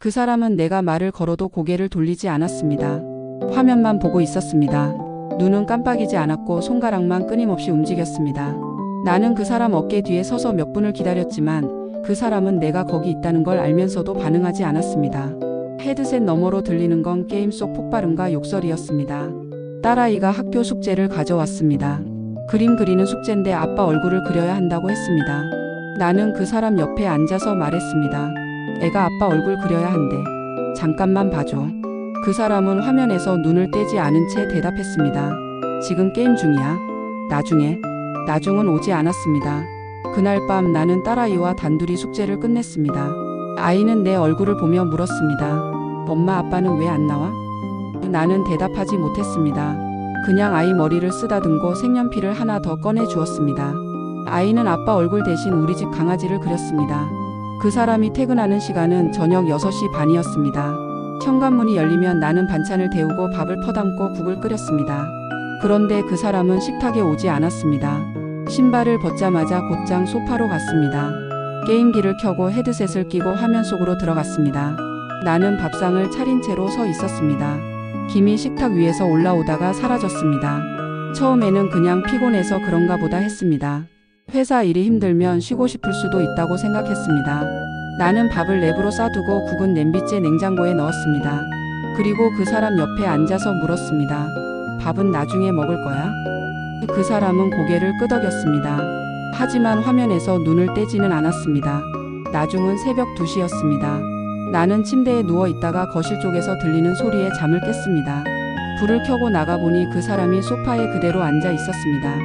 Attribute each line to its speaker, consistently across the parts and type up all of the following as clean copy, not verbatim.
Speaker 1: 그 사람은 내가 말을 걸어도 고개를 돌리지 않았습니다. 화면만 보고 있었습니다. 눈은 깜빡이지 않았고 손가락만 끊임없이 움직였습니다. 나는 그 사람 어깨 뒤에 서서 몇 분을 기다렸지만 그 사람은 내가 거기 있다는 걸 알면서도 반응하지 않았습니다. 헤드셋 너머로 들리는 건 게임 속 폭발음과 욕설이었습니다. 딸아이가 학교 숙제를 가져왔습니다. 그림 그리는 숙제인데 아빠 얼굴을 그려야 한다고 했습니다. 나는 그 사람 옆에 앉아서 말했습니다. 애가 아빠 얼굴 그려야 한대. 잠깐만 봐줘. 그 사람은 화면에서 눈을 떼지 않은 채 대답했습니다. 지금 게임 중이야. 나중은 오지 않았습니다. 그날 밤 나는 딸아이와 단둘이 숙제를 끝냈습니다. 아이는 내 얼굴을 보며 물었습니다. 엄마 아빠는 왜 안 나와? 나는 대답하지 못했습니다. 그냥 아이 머리를 쓰다듬고 색연필을 하나 더 꺼내 주었습니다. 아이는 아빠 얼굴 대신 우리 집 강아지를 그렸습니다. 그 사람이 퇴근하는 시간은 저녁 6시 반이었습니다. 현관문이 열리면 나는 반찬을 데우고 밥을 퍼담고 국을 끓였습니다. 그런데 그 사람은 식탁에 오지 않았습니다. 신발을 벗자마자 곧장 소파로 갔습니다. 게임기를 켜고 헤드셋을 끼고 화면 속으로 들어갔습니다. 나는 밥상을 차린 채로 서 있었습니다. 김이 식탁 위에서 올라오다가 사라졌습니다. 처음에는 그냥 피곤해서 그런가 보다 했습니다. 회사 일이 힘들면 쉬고 싶을 수도 있다고 생각했습니다. 나는 밥을 랩으로 싸두고 국은 냄비째 냉장고에 넣었습니다. 그리고 그 사람 옆에 앉아서 물었습니다. 밥은 나중에 먹을 거야? 그 사람은 고개를 끄덕였습니다. 하지만 화면에서 눈을 떼지는 않았습니다. 나중은 새벽 2시였습니다. 나는 침대에 누워 있다가 거실 쪽에서 들리는 소리에 잠을 깼습니다. 불을 켜고 나가보니 그 사람이 소파에 그대로 앉아 있었습니다.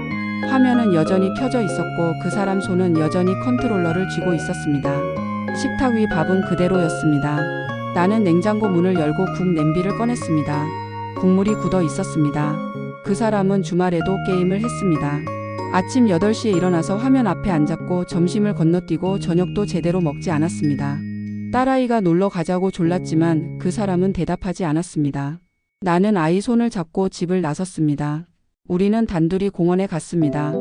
Speaker 1: 화면은 여전히 켜져 있었고 그 사람 손은 여전히 컨트롤러를 쥐고 있었습니다. 식탁 위 밥은 그대로였습니다. 나는 냉장고 문을 열고 국 냄비를 꺼냈습니다. 국물이 굳어 있었습니다. 그 사람은 주말에도 게임을 했습니다. 아침 8시에 일어나서 화면 앞에 앉았고 점심을 건너뛰고 저녁도 제대로 먹지 않았습니다. 딸아이가 놀러 가자고 졸랐지만 그 사람은 대답하지 않았습니다. 나는 아이 손을 잡고 집을 나섰습니다. 우리는 단둘이 공원에 갔습니다.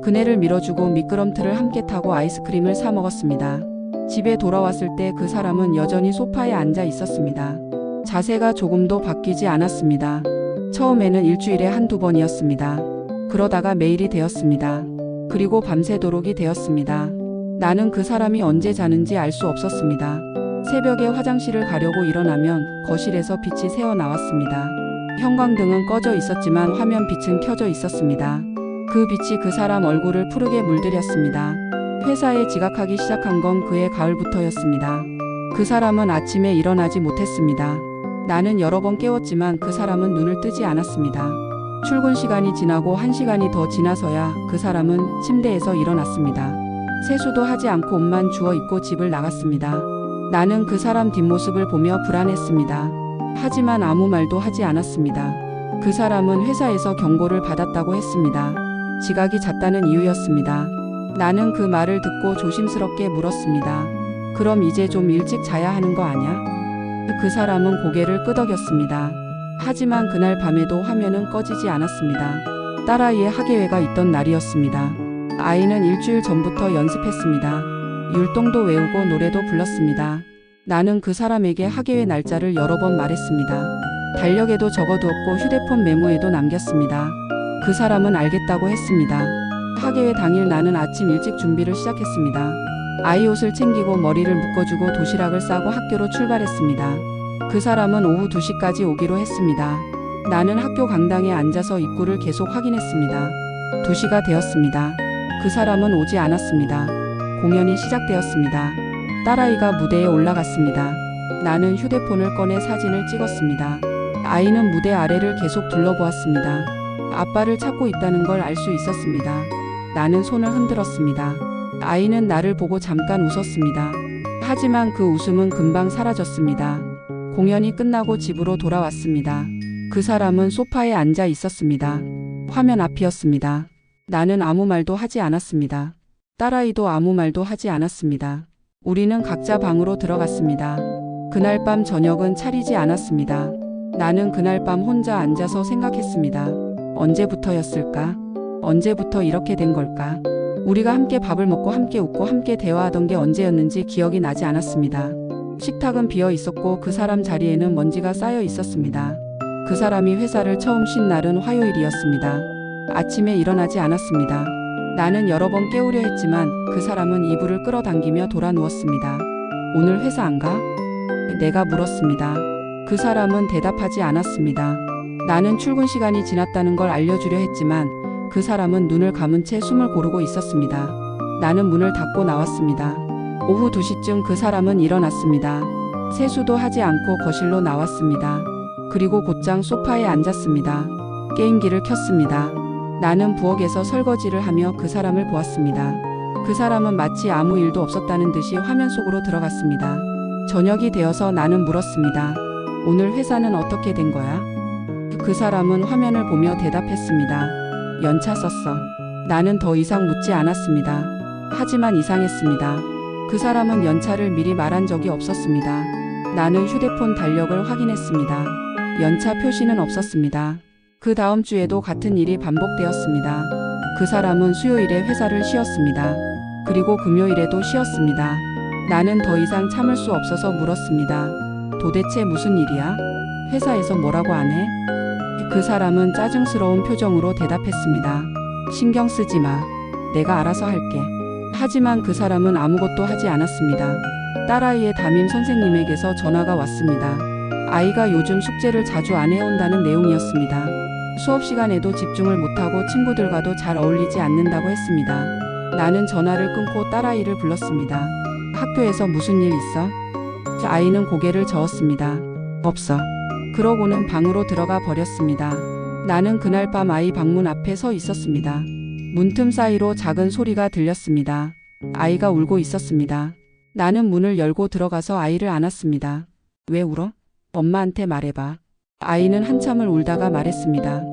Speaker 1: 그네를 밀어주고 미끄럼틀을 함께 타고 아이스크림을 사 먹었습니다. 집에 돌아왔을 때 그 사람은 여전히 소파에 앉아 있었습니다. 자세가 조금도 바뀌지 않았습니다. 처음에는 일주일에 한두 번이었습니다. 그러다가 매일이 되었습니다. 그리고 밤새도록이 되었습니다. 나는 그 사람이 언제 자는지 알 수 없었습니다. 새벽에 화장실을 가려고 일어나면 거실에서 빛이 새어 나왔습니다. 형광등은 꺼져 있었지만 화면 빛은 켜져 있었습니다. 그 빛이 그 사람 얼굴을 푸르게 물들였습니다. 회사에 지각하기 시작한 건 그해 가을부터였습니다. 그 사람은 아침에 일어나지 못했습니다. 나는 여러 번 깨웠지만 그 사람은 눈을 뜨지 않았습니다. 출근 시간이 지나고 1시간이 더 지나서야 그 사람은 침대에서 일어났습니다. 세수도 하지 않고 옷만 주워 입고 집을 나갔습니다. 나는 그 사람 뒷모습을 보며 불안했습니다. 하지만 아무 말도 하지 않았습니다. 그 사람은 회사에서 경고를 받았다고 했습니다. 지각이 잦다는 이유였습니다. 나는 그 말을 듣고 조심스럽게 물었습니다. 그럼 이제 좀 일찍 자야 하는 거 아냐? 그 사람은 고개를 끄덕였습니다. 하지만 그날 밤에도 화면은 꺼지지 않았습니다. 딸아이의 학예회가 있던 날이었습니다. 아이는 일주일 전부터 연습했습니다. 율동도 외우고 노래도 불렀습니다. 나는 그 사람에게 학예회 날짜를 여러 번 말했습니다. 달력에도 적어두었고 휴대폰 메모에도 남겼습니다. 그 사람은 알겠다고 했습니다. 학예회 당일 나는 아침 일찍 준비를 시작했습니다. 아이 옷을 챙기고 머리를 묶어주고 도시락을 싸고 학교로 출발했습니다. 그 사람은 오후 2시까지 오기로 했습니다. 나는 학교 강당에 앉아서 입구를 계속 확인했습니다. 2시가 되었습니다. 그 사람은 오지 않았습니다. 공연이 시작되었습니다. 딸아이가 무대에 올라갔습니다. 나는 휴대폰을 꺼내 사진을 찍었습니다. 아이는 무대 아래를 계속 둘러보았습니다. 아빠를 찾고 있다는 걸 알 수 있었습니다. 나는 손을 흔들었습니다. 아이는 나를 보고 잠깐 웃었습니다. 하지만 그 웃음은 금방 사라졌습니다. 공연이 끝나고 집으로 돌아왔습니다. 그 사람은 소파에 앉아 있었습니다. 화면 앞이었습니다. 나는 아무 말도 하지 않았습니다. 딸아이도 아무 말도 하지 않았습니다. 우리는 각자 방으로 들어갔습니다. 그날 밤 저녁은 차리지 않았습니다. 나는 그날 밤 혼자 앉아서 생각했습니다. 언제부터였을까? 언제부터 이렇게 된 걸까? 우리가 함께 밥을 먹고 함께 웃고 함께 대화하던 게 언제였는지 기억이 나지 않았습니다. 식탁은 비어 있었고 그 사람 자리에는 먼지가 쌓여 있었습니다. 그 사람이 회사를 처음 쉰 날은 화요일이었습니다. 아침에 일어나지 않았습니다. 나는 여러 번 깨우려 했지만 그 사람은 이불을 끌어당기며 돌아 누웠습니다. 오늘 회사 안 가? 내가 물었습니다. 그 사람은 대답하지 않았습니다. 나는 출근 시간이 지났다는 걸 알려주려 했지만 그 사람은 눈을 감은 채 숨을 고르고 있었습니다. 나는 문을 닫고 나왔습니다. 오후 2시쯤 그 사람은 일어났습니다. 세수도 하지 않고 거실로 나왔습니다. 그리고 곧장 소파에 앉았습니다. 게임기를 켰습니다. 나는 부엌에서 설거지를 하며 그 사람을 보았습니다. 그 사람은 마치 아무 일도 없었다는 듯이 화면 속으로 들어갔습니다. 저녁이 되어서 나는 물었습니다. 오늘 회사는 어떻게 된 거야? 그 사람은 화면을 보며 대답했습니다. 연차 썼어. 나는 더 이상 묻지 않았습니다. 하지만 이상했습니다. 그 사람은 연차를 미리 말한 적이 없었습니다. 나는 휴대폰 달력을 확인했습니다. 연차 표시는 없었습니다. 그 다음 주에도 같은 일이 반복되었습니다. 그 사람은 수요일에 회사를 쉬었습니다. 그리고 금요일에도 쉬었습니다. 나는 더 이상 참을 수 없어서 물었습니다. 도대체 무슨 일이야? 회사에서 뭐라고 안 해? 그 사람은 짜증스러운 표정으로 대답했습니다. 신경 쓰지 마. 내가 알아서 할게. 하지만 그 사람은 아무것도 하지 않았습니다. 딸아이의 담임 선생님에게서 전화가 왔습니다. 아이가 요즘 숙제를 자주 안 해온다는 내용이었습니다. 수업 시간에도 집중을 못하고 친구들과도 잘 어울리지 않는다고 했습니다. 나는 전화를 끊고 딸아이를 불렀습니다. 학교에서 무슨 일 있어? 아이는 고개를 저었습니다. 없어. 그러고는 방으로 들어가 버렸습니다. 나는 그날 밤 아이 방문 앞에 서 있었습니다. 문틈 사이로 작은 소리가 들렸습니다. 아이가 울고 있었습니다. 나는 문을 열고 들어가서 아이를 안았습니다. 왜 울어? 엄마한테 말해봐. 아이는 한참을 울다가 말했습니다.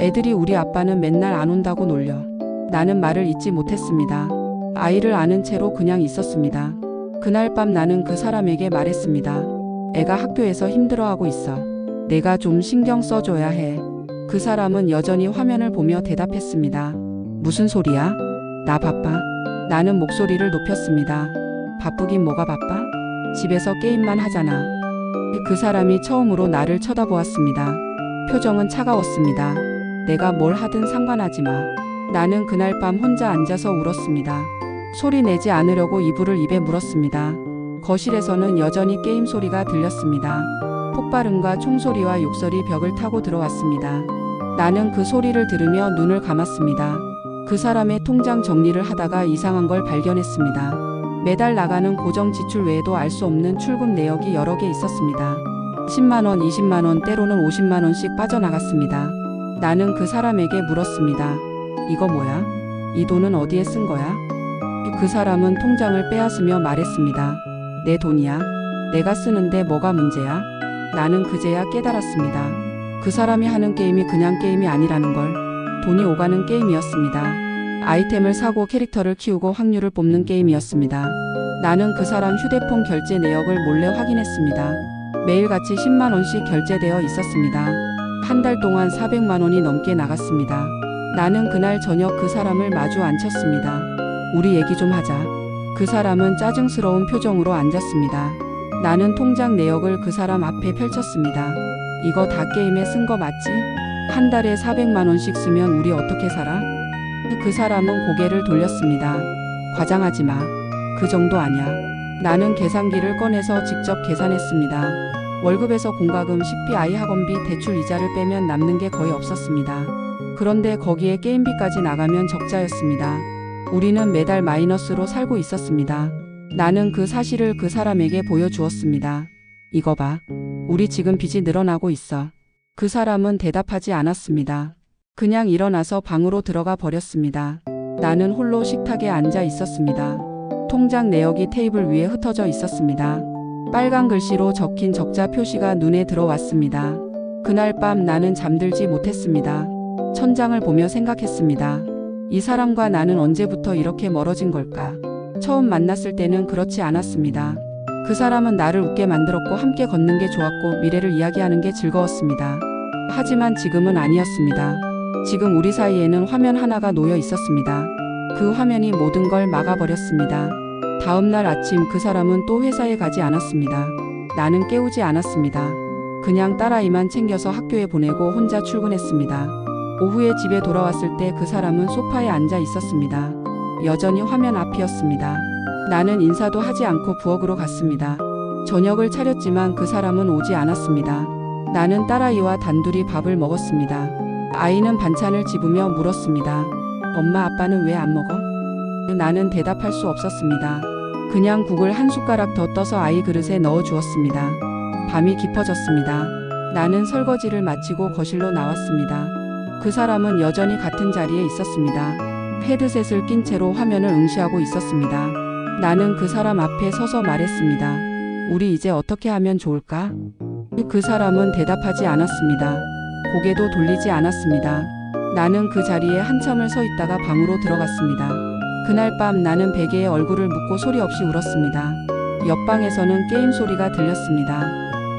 Speaker 1: 애들이 우리 아빠는 맨날 안 온다고 놀려. 나는 말을 잇지 못했습니다. 아이를 안은 채로 그냥 있었습니다. 그날 밤 나는 그 사람에게 말했습니다. 애가 학교에서 힘들어하고 있어. 내가 좀 신경 써줘야 해. 그 사람은 여전히 화면을 보며 대답했습니다. 무슨 소리야? 나 바빠. 나는 목소리를 높였습니다. 바쁘긴 뭐가 바빠? 집에서 게임만 하잖아. 그 사람이 처음으로 나를 쳐다보았습니다. 표정은 차가웠습니다. 내가 뭘 하든 상관하지 마. 나는 그날 밤 혼자 앉아서 울었습니다. 소리 내지 않으려고 이불을 입에 물었습니다. 거실에서는 여전히 게임 소리가 들렸습니다. 폭발음과 총소리와 욕설이 벽을 타고 들어왔습니다. 나는 그 소리를 들으며 눈을 감았습니다. 그 사람의 통장 정리를 하다가 이상한 걸 발견했습니다. 매달 나가는 고정 지출 외에도 알 수 없는 출금 내역이 여러 개 있었습니다. 10만원, 20만원, 때로는 50만원씩 빠져나갔습니다. 나는 그 사람에게 물었습니다. 이거 뭐야? 이 돈은 어디에 쓴 거야? 그 사람은 통장을 빼앗으며 말했습니다. 내 돈이야. 내가 쓰는데 뭐가 문제야? 나는 그제야 깨달았습니다. 그 사람이 하는 게임이 그냥 게임이 아니라는 걸. 돈이 오가는 게임이었습니다. 아이템을 사고 캐릭터를 키우고 확률을 뽑는 게임이었습니다. 나는 그 사람 휴대폰 결제 내역을 몰래 확인했습니다. 매일같이 10만원씩 결제되어 있었습니다. 한 달 동안 400만원이 넘게 나갔습니다. 나는 그날 저녁 그 사람을 마주 앉혔습니다. 우리 얘기 좀 하자. 그 사람은 짜증스러운 표정으로 앉았습니다. 나는 통장 내역을 그 사람 앞에 펼쳤습니다. 이거 다 게임에 쓴 거 맞지? 한 달에 400만원씩 쓰면 우리 어떻게 살아? 그 사람은 고개를 돌렸습니다. 과장하지 마. 그 정도 아냐. 나는 계산기를 꺼내서 직접 계산했습니다. 월급에서 공과금, 식비, 아이 학원비, 대출 이자를 빼면 남는 게 거의 없었습니다. 그런데 거기에 게임비까지 나가면 적자였습니다. 우리는 매달 마이너스로 살고 있었습니다. 나는 그 사실을 그 사람에게 보여주었습니다. 이거 봐. 우리 지금 빚이 늘어나고 있어. 그 사람은 대답하지 않았습니다. 그냥 일어나서 방으로 들어가 버렸습니다. 나는 홀로 식탁에 앉아 있었습니다. 통장 내역이 테이블 위에 흩어져 있었습니다. 빨간 글씨로 적힌 적자 표시가 눈에 들어왔습니다. 그날 밤 나는 잠들지 못했습니다. 천장을 보며 생각했습니다. 이 사람과 나는 언제부터 이렇게 멀어진 걸까? 처음 만났을 때는 그렇지 않았습니다. 그 사람은 나를 웃게 만들었고 함께 걷는 게 좋았고 미래를 이야기하는 게 즐거웠습니다. 하지만 지금은 아니었습니다. 지금 우리 사이에는 화면 하나가 놓여 있었습니다. 그 화면이 모든 걸 막아버렸습니다. 다음 날 아침 그 사람은 또 회사에 가지 않았습니다. 나는 깨우지 않았습니다. 그냥 딸아이만 챙겨서 학교에 보내고 혼자 출근했습니다. 오후에 집에 돌아왔을 때 그 사람은 소파에 앉아 있었습니다. 여전히 화면 앞이었습니다. 나는 인사도 하지 않고 부엌으로 갔습니다. 저녁을 차렸지만 그 사람은 오지 않았습니다. 나는 딸아이와 단둘이 밥을 먹었습니다. 아이는 반찬을 집으며 물었습니다. 엄마, 아빠는 왜 안 먹어? 나는 대답할 수 없었습니다. 그냥 국을 한 숟가락 더 떠서 아이 그릇에 넣어 주었습니다. 밤이 깊어졌습니다. 나는 설거지를 마치고 거실로 나왔습니다. 그 사람은 여전히 같은 자리에 있었습니다. 헤드셋을 낀 채로 화면을 응시하고 있었습니다. 나는 그 사람 앞에 서서 말했습니다. 우리 이제 어떻게 하면 좋을까? 그 사람은 대답하지 않았습니다. 고개도 돌리지 않았습니다. 나는 그 자리에 한참을 서 있다가 방으로 들어갔습니다. 그날 밤 나는 베개에 얼굴을 묻고 소리 없이 울었습니다. 옆방에서는 게임 소리가 들렸습니다.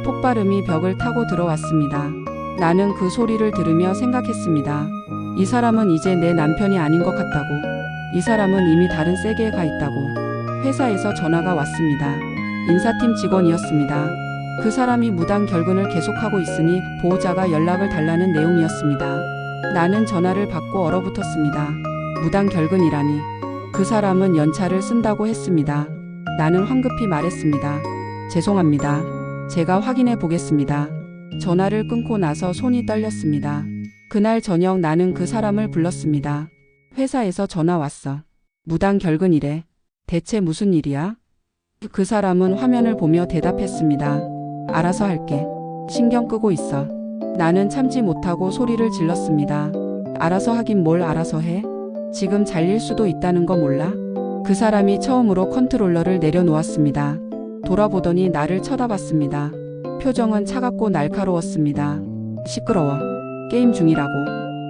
Speaker 1: 폭발음이 벽을 타고 들어왔습니다. 나는 그 소리를 들으며 생각했습니다. 이 사람은 이제 내 남편이 아닌 것 같다고. 이 사람은 이미 다른 세계에 가 있다고. 회사에서 전화가 왔습니다. 인사팀 직원이었습니다. 그 사람이 무단 결근을 계속하고 있으니 보호자가 연락을 달라는 내용이었습니다. 나는 전화를 받고 얼어붙었습니다. 무단 결근이라니. 그 사람은 연차를 쓴다고 했습니다. 나는 황급히 말했습니다. 죄송합니다. 제가 확인해 보겠습니다. 전화를 끊고 나서 손이 떨렸습니다. 그날 저녁 나는 그 사람을 불렀습니다. 회사에서 전화 왔어. 무단 결근이래. 대체 무슨 일이야? 그 사람은 화면을 보며 대답했습니다. 알아서 할게. 신경 끄고 있어. 나는 참지 못하고 소리를 질렀습니다. 알아서 하긴 뭘 알아서 해? 지금 잘릴 수도 있다는 거 몰라? 그 사람이 처음으로 컨트롤러를 내려놓았습니다. 돌아보더니 나를 쳐다봤습니다. 표정은 차갑고 날카로웠습니다. 시끄러워. 게임 중이라고.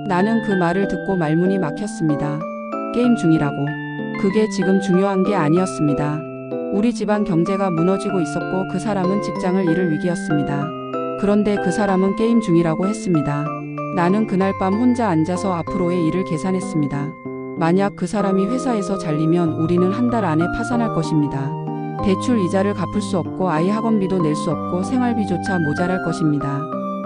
Speaker 1: 나는 그 말을 듣고 말문이 막혔습니다. 게임 중이라고. 그게 지금 중요한 게 아니었습니다. 우리 집안 경제가 무너지고 있었고 그 사람은 직장을 잃을 위기였습니다. 그런데 그 사람은 게임 중이라고 했습니다. 나는 그날 밤 혼자 앉아서 앞으로의 일을 계산했습니다. 만약 그 사람이 회사에서 잘리면 우리는 한 달 안에 파산할 것입니다. 대출 이자를 갚을 수 없고 아이 학원비도 낼 수 없고 생활비조차 모자랄 것입니다.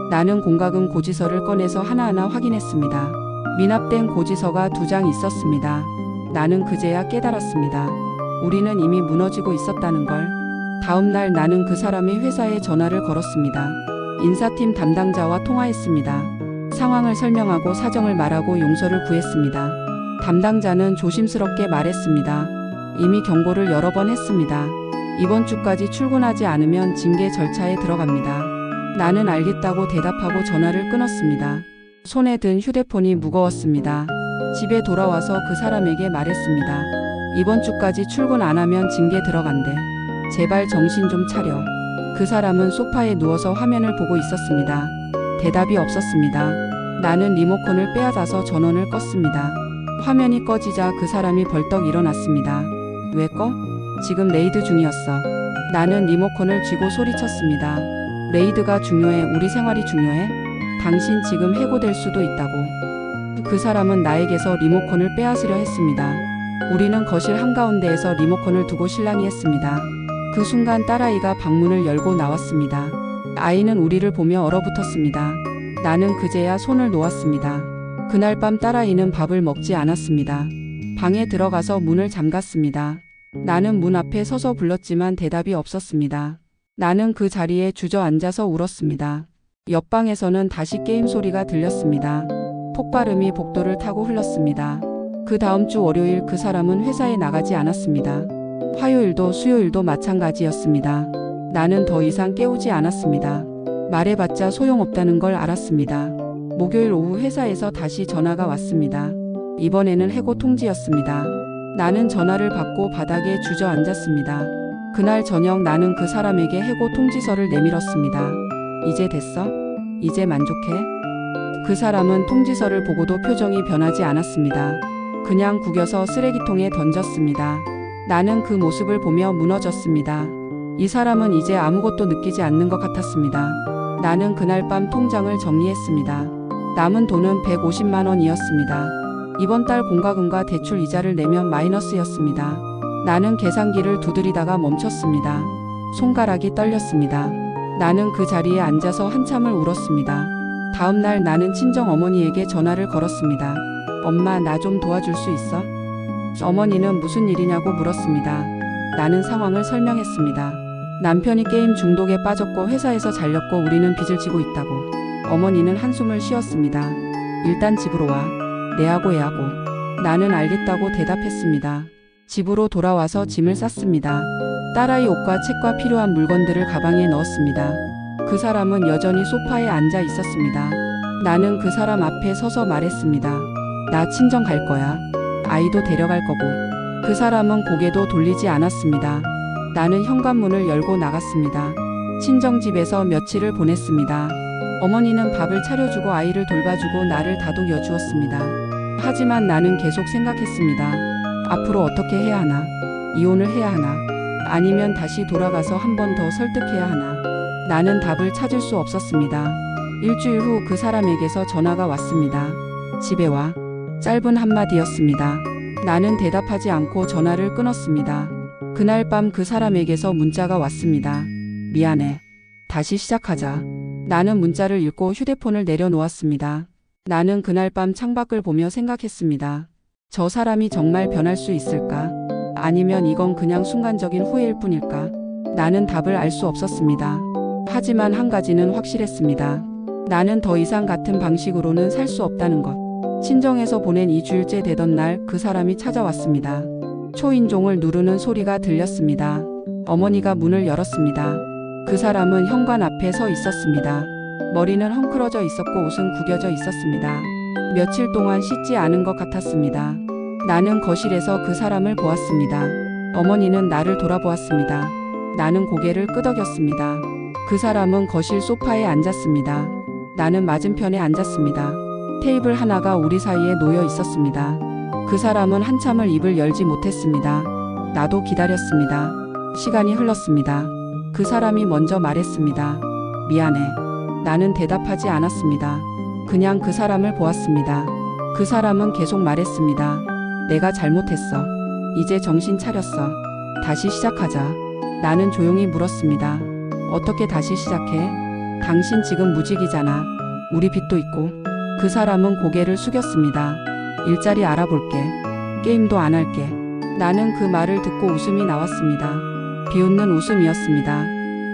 Speaker 1: 나는 공과금 고지서를 꺼내서 하나하나 확인했습니다. 미납된 고지서가 2장 있었습니다. 나는 그제야 깨달았습니다. 우리는 이미 무너지고 있었다는 걸. 다음 날 나는 그 사람의 회사에 전화를 걸었습니다. 인사팀 담당자와 통화했습니다. 상황을 설명하고 사정을 말하고 용서를 구했습니다. 담당자는 조심스럽게 말했습니다. 이미 경고를 여러 번 했습니다. 이번 주까지 출근하지 않으면 징계 절차에 들어갑니다. 나는 알겠다고 대답하고 전화를 끊었습니다. 손에 든 휴대폰이 무거웠습니다. 집에 돌아와서 그 사람에게 말했습니다. 이번 주까지 출근 안 하면 징계 들어간대. 제발 정신 좀 차려. 그 사람은 소파에 누워서 화면을 보고 있었습니다. 대답이 없었습니다. 나는 리모컨을 빼앗아서 전원을 껐습니다. 화면이 꺼지자 그 사람이 벌떡 일어났습니다. 왜 꺼? 지금 레이드 중이었어. 나는 리모컨을 쥐고 소리쳤습니다. 레이드가 중요해? 우리 생활이 중요해? 당신 지금 해고될 수도 있다고. 그 사람은 나에게서 리모컨을 빼앗으려 했습니다. 우리는 거실 한가운데에서 리모컨을 두고 실랑이 했습니다. 그 순간 딸아이가 방문을 열고 나왔습니다. 아이는 우리를 보며 얼어붙었습니다. 나는 그제야 손을 놓았습니다. 그날 밤 딸아이는 밥을 먹지 않았습니다. 방에 들어가서 문을 잠갔습니다. 나는 문 앞에 서서 불렀지만 대답이 없었습니다. 나는 그 자리에 주저앉아서 울었습니다. 옆방에서는 다시 게임 소리가 들렸습니다. 폭발음이 복도를 타고 흘렀습니다. 그 다음 주 월요일 그 사람은 회사에 나가지 않았습니다. 화요일도 수요일도 마찬가지였습니다. 나는 더 이상 깨우지 않았습니다. 말해봤자 소용없다는 걸 알았습니다. 목요일 오후 회사에서 다시 전화가 왔습니다. 이번에는 해고 통지였습니다. 나는 전화를 받고 바닥에 주저앉았습니다. 그날 저녁 나는 그 사람에게 해고 통지서를 내밀었습니다. 이제 됐어? 이제 만족해? 그 사람은 통지서를 보고도 표정이 변하지 않았습니다. 그냥 구겨서 쓰레기통에 던졌습니다. 나는 그 모습을 보며 무너졌습니다. 이 사람은 이제 아무것도 느끼지 않는 것 같았습니다. 나는 그날 밤 통장을 정리했습니다. 남은 돈은 150만 원이었습니다. 이번 달 공과금과 대출 이자를 내면 마이너스였습니다. 나는 계산기를 두드리다가 멈췄습니다. 손가락이 떨렸습니다. 나는 그 자리에 앉아서 한참을 울었습니다. 다음 날 나는 친정 어머니에게 전화를 걸었습니다. 엄마, 나 좀 도와줄 수 있어? 어머니는 무슨 일이냐고 물었습니다. 나는 상황을 설명했습니다. 남편이 게임 중독에 빠졌고 회사에서 잘렸고 우리는 빚을 지고 있다고. 어머니는 한숨을 쉬었습니다. 일단 집으로 와. 내하고 애하고. 나는 알겠다고 대답했습니다. 집으로 돌아와서 짐을 쌌습니다. 딸아이 옷과 책과 필요한 물건들을 가방에 넣었습니다. 그 사람은 여전히 소파에 앉아 있었습니다. 나는 그 사람 앞에 서서 말했습니다. 나 친정 갈 거야. 아이도 데려갈 거고. 그 사람은 고개도 돌리지 않았습니다. 나는 현관문을 열고 나갔습니다. 친정집에서 며칠을 보냈습니다. 어머니는 밥을 차려주고 아이를 돌봐주고 나를 다독여 주었습니다. 하지만 나는 계속 생각했습니다. 앞으로 어떻게 해야 하나? 이혼을 해야 하나? 아니면 다시 돌아가서 한 번 더 설득해야 하나? 나는 답을 찾을 수 없었습니다. 일주일 후 그 사람에게서 전화가 왔습니다. 집에 와. 짧은 한마디였습니다. 나는 대답하지 않고 전화를 끊었습니다. 그날 밤 그 사람에게서 문자가 왔습니다. 미안해. 다시 시작하자. 나는 문자를 읽고 휴대폰을 내려놓았습니다. 나는 그날 밤 창밖을 보며 생각했습니다. 저 사람이 정말 변할 수 있을까? 아니면 이건 그냥 순간적인 후회일 뿐일까? 나는 답을 알 수 없었습니다. 하지만 한 가지는 확실했습니다. 나는 더 이상 같은 방식으로는 살 수 없다는 것. 친정에서 보낸 2주일째 되던 날 그 사람이 찾아왔습니다. 초인종을 누르는 소리가 들렸습니다. 어머니가 문을 열었습니다. 그 사람은 현관 앞에 서 있었습니다. 머리는 헝클어져 있었고 옷은 구겨져 있었습니다. 며칠 동안 씻지 않은 것 같았습니다. 나는 거실에서 그 사람을 보았습니다. 어머니는 나를 돌아보았습니다. 나는 고개를 끄덕였습니다. 그 사람은 거실 소파에 앉았습니다. 나는 맞은편에 앉았습니다. 테이블 하나가 우리 사이에 놓여 있었습니다. 그 사람은 한참을 입을 열지 못했습니다. 나도 기다렸습니다. 시간이 흘렀습니다. 그 사람이 먼저 말했습니다. 미안해. 나는 대답하지 않았습니다. 그냥 그 사람을 보았습니다. 그 사람은 계속 말했습니다. 내가 잘못했어. 이제 정신 차렸어. 다시 시작하자. 나는 조용히 물었습니다. 어떻게 다시 시작해? 당신 지금 무직이잖아. 우리 빚도 있고. 그 사람은 고개를 숙였습니다. 일자리 알아볼게. 게임도 안 할게. 나는 그 말을 듣고 웃음이 나왔습니다. 비웃는 웃음이었습니다.